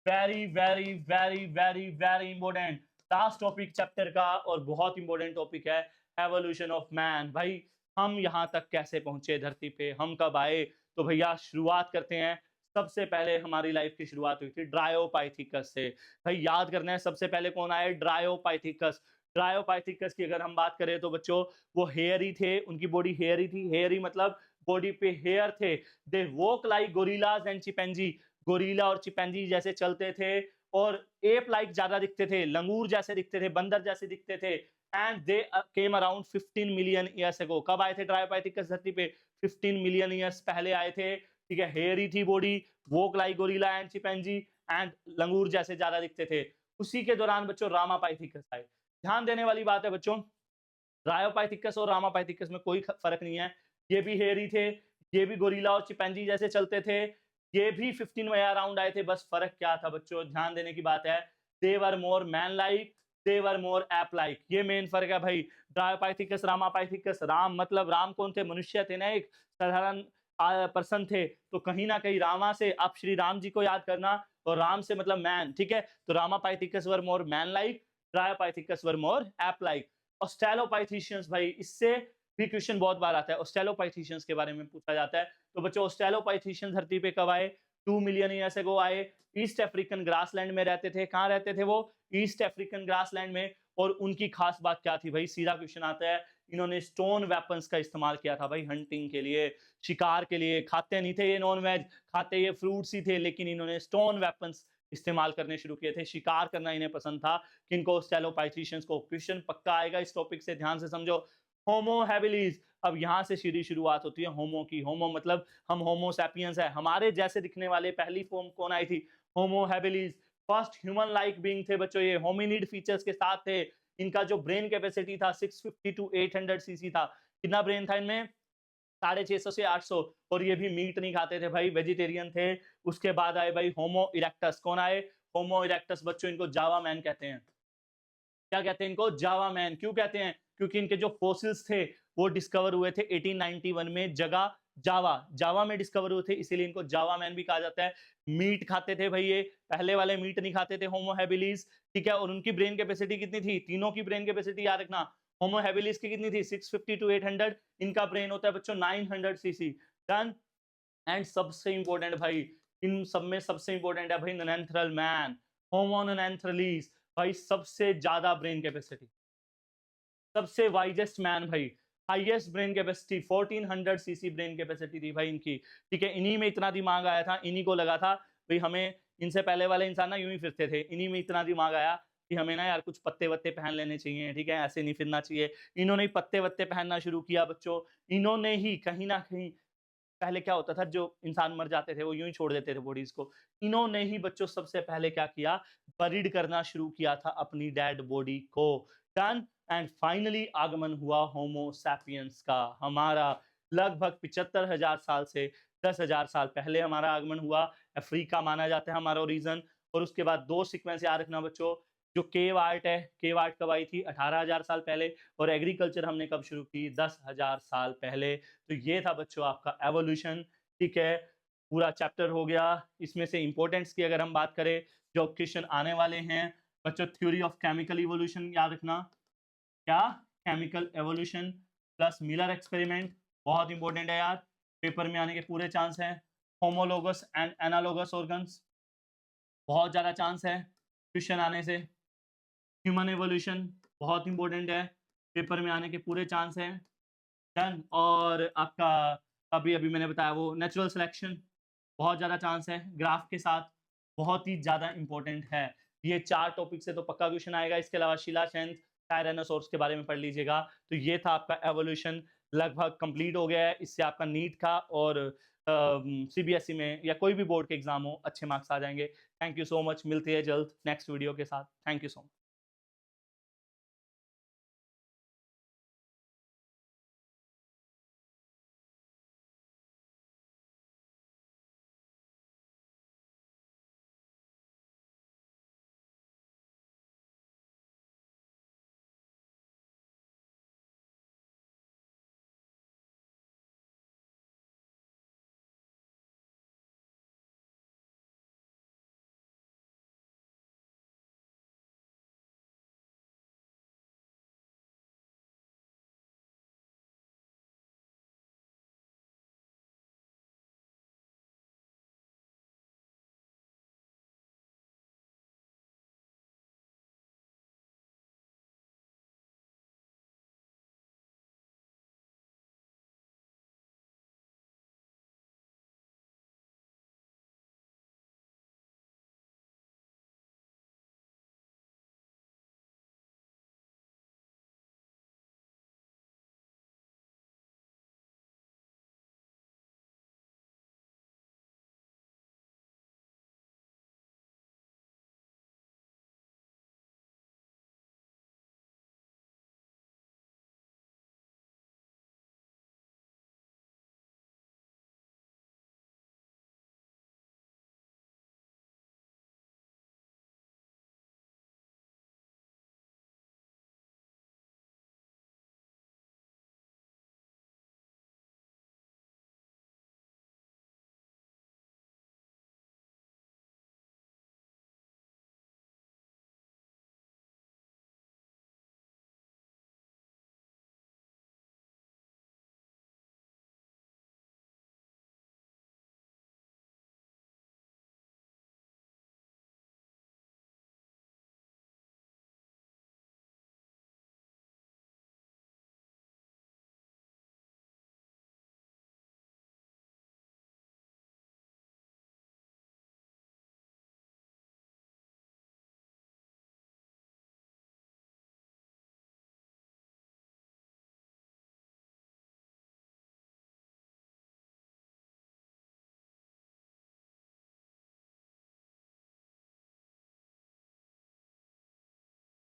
Very very very very very important last topic chapter का, और बहुत इंपॉर्टेंट टॉपिक है एवोल्यूशन ऑफ मैन। भाई हम यहाँ तक कैसे पहुंचे धरती पे, हम कब आए? तो भैया शुरुआत करते हैं। सबसे पहले हमारी लाइफ की शुरुआत हुई थी ड्रायोपाइथिकस से। भाई याद करना है सबसे पहले कौन आए? ड्रायोपाइथिकस। ड्रायोपाइथिकस की अगर हम बात करें तो बच्चों वो हेयरी थे, उनकी बॉडी हेयरी थी। हेयरी मतलब बॉडी पे हेयर थे। They walk like gorillas and chimpanzee. Gorilla और चिंपैंजी जैसे चलते थे, और एप लाइक ज्यादा दिखते थे, लंगूर जैसे दिखते थे, बंदर जैसे दिखते थे। And they came around 15 million years ago. कब आए थे ड्रायोपाइथिकस धरती पे? 15 मिलियन ईयर्स पहले आए थे। ठीक है, हेयरी थी body, walk like gorilla and chimpanzee, and langur जैसे ज्यादा दिखते थे। उसी के दौरान बच्चों रामापाइथिकस आए। ध्यान देने वाली बात है बच्चों, रायोपाइथिकस और रामापाइथिकस में कोई फर्क नहीं है। ये भी हेयरी थे, ये भी गोरिल्ला और चिंपैंजी जैसे चलते थे, ये भी 15 में अराउंड आए थे। बस फर्क क्या था बच्चों, ध्यान देने की बात है, दे वर मोर मैन लाइक, दे वर मोर एप लाइक। ये मेन फर्क है भाई। रायोपाइथिकस, रामापाइथिकस, राम मतलब राम कौन थे? मनुष्य थे ना, एक साधारण पर्सन थे। तो कहीं ना कहीं रामा से आप श्री राम जी को याद करना, और राम से मतलब मैन, ठीक है। तो रामापाइथिकस वर मोर मैन लाइक, ड्रायोपाइथिकस वर मोर एप लाइक। ऑस्ट्रेलोपाइथिशियंस, भाई इससे भी क्वेश्चन बहुत बार आता है, ऑस्ट्रेलोपाइथिशियंस के बारे में पूछा जाता है। तो बच्चों ऑस्ट्रेलोपाइथिशियंस धरती पे कब आए? 2 मिलियन ईयर्स अगो आए। ईस्ट अफ्रीकन ग्रासलैंड में रहते थे। कहाँ रहते थे वो? ईस्ट अफ्रीकन ग्रासलैंड में। और उनकी खास बात क्या थी भाई? सीधा क्वेश्चन आता है, इन्होंने स्टोन वेपन्स का इस्तेमाल किया था भाई, हंटिंग के लिए, शिकार के लिए। खाते नहीं थे ये नॉन वेज, खाते ये फ्रूट्स ही थे, लेकिन इन्होंने स्टोन वेपन्स इस्तेमाल करने शुरू किए थे। शिकार करना इन्हें पसंद था। किनको? ऑस्ट्रेलोपाइथिशियंस को। क्वेश्चन पक्का आएगा इस टॉपिक से, ध्यान से समझो। होमो हैबिलिस, अब यहां से सीधी शुरुआत होती है होमो की। होमो मतलब हम होमो सैपियंस है, हमारे जैसे दिखने वाले पहली फॉर्म कौन आई थी? Homo habilis. First human like being थे बच्चों ये, होमिनिड फीचर्स के साथ थे। इनका जो ब्रेन कैपेसिटी था 650 टू 800 सीसी था। कितना ब्रेन था इनमें? 650 से 800। और ये भी मीट नहीं खाते थे भाई, वेजिटेरियन थे। उसके बाद आए भाई होमो इरेक्टस। कौन आए? होमो इरेक्टस बच्चों, इनको जावा मैन कहते हैं। क्या कहते हैं इनको? जावा मैन। क्यों कहते हैं? क्योंकि इनके जो फोसिल्स थे वो डिस्कवर हुए थे 1891 में, जगह जावा, जावा में डिस्कवर हुए थे, इसीलिए इनको जावा मैन भी कहा जाता है। मीट खाते थे भाई ये, पहले वाले मीट नहीं खाते थे होमो हैबिलिस, ठीक है। और उनकी ब्रेन कैपेसिटी कितनी थी? तीनों की ब्रेन कैपेसिटी याद रखना। होमो हैबिलिस की कितनी थी? 650 टू 800। इनका ब्रेन होता है बच्चों 900 सीसी। डन। एंड सबसे इंपॉर्टेंट भाई, इन सब में सबसे इंपॉर्टेंट है भाई नेनेंथ्रल मैन, होमो नेनेंथ्रलीज, भाई सबसे ज्यादा ब्रेन कैपेसिटी, सबसे वाइजेस्ट मैन भाई, highest brain capacity 1400 CC brain capacity थी भाई इनकी। ठीक है, इन्हीं में इतना दिमाग आया था, इन्हीं को लगा था भाई हमें, इनसे पहले वाले इंसान ना यूं ही फिरते थे, इन्हीं में इतना दिमाग आया कि हमें ना यार कुछ पत्ते वत्ते पहन लेने चाहिए, ठीक है, ऐसे नहीं फिरना चाहिए। इन्होंने ही पत्ते वत्ते पहनना शुरू किया बच्चों। इन्होंने ही कहीं ना कहीं, पहले क्या होता था, जो इंसान मर जाते थे वो यूं ही छोड़ देते थे बॉडीज को, इन्होंने ही बच्चों सबसे पहले क्या किया, बरीड करना शुरू किया था अपनी डेड बॉडी को। डन। एंड फाइनली आगमन हुआ होमो सैपियंस का, हमारा लगभग 75,000 साल से 10,000 साल पहले हमारा आगमन हुआ। अफ्रीका माना जाता है हमारा ओरिजन। और उसके बाद दो सीक्वेंस याद रखना बच्चों, जो केव आर्ट है, केव आर्ट कब आई थी, 18,000 साल पहले, और एग्रीकल्चर हमने कब शुरू की, 10,000 साल पहले। तो ये था बच्चों आपका एवोल्यूशन। ठीक है, पूरा चैप्टर हो गया। इसमें से इंपॉर्टेंट्स की अगर हम बात करें, जो क्वेश्चन आने वाले हैं बच्चों, थ्योरी ऑफ केमिकल इवोल्यूशन याद रखना, क्या, chemical evolution plus Miller experiment, बहुत इंपॉर्टेंट है यार, पेपर में आने के पूरे चांस हैं। होमोलोगस एंड एनालोगस ऑर्गन्स, बहुत ज़्यादा चांस है क्वेश्चन आने से। ह्यूमन एवोल्यूशन बहुत इंपॉर्टेंट है, पेपर में आने के पूरे चांस हैं। डन। और आपका अभी अभी मैंने बताया वो नेचुरल सिलेक्शन, बहुत ज़्यादा चांस है ग्राफ के साथ, बहुत ही ज़्यादा इंपॉर्टेंट है। ये 4 टॉपिक से तो पक्का क्वेश्चन आएगा। इसके अलावा शिलाशांत, टायरानोसॉर्स के बारे में पढ़ लीजिएगा। तो ये था आपका एवोल्यूशन, लगभग कंप्लीट हो गया है। इससे आपका नीट का और सीबीएसई में या कोई भी बोर्ड के एग्जाम हो, अच्छे मार्क्स आ जाएंगे। थैंक यू सो मच, मिलते हैं जल्द नेक्स्ट वीडियो के साथ। Thank you so much.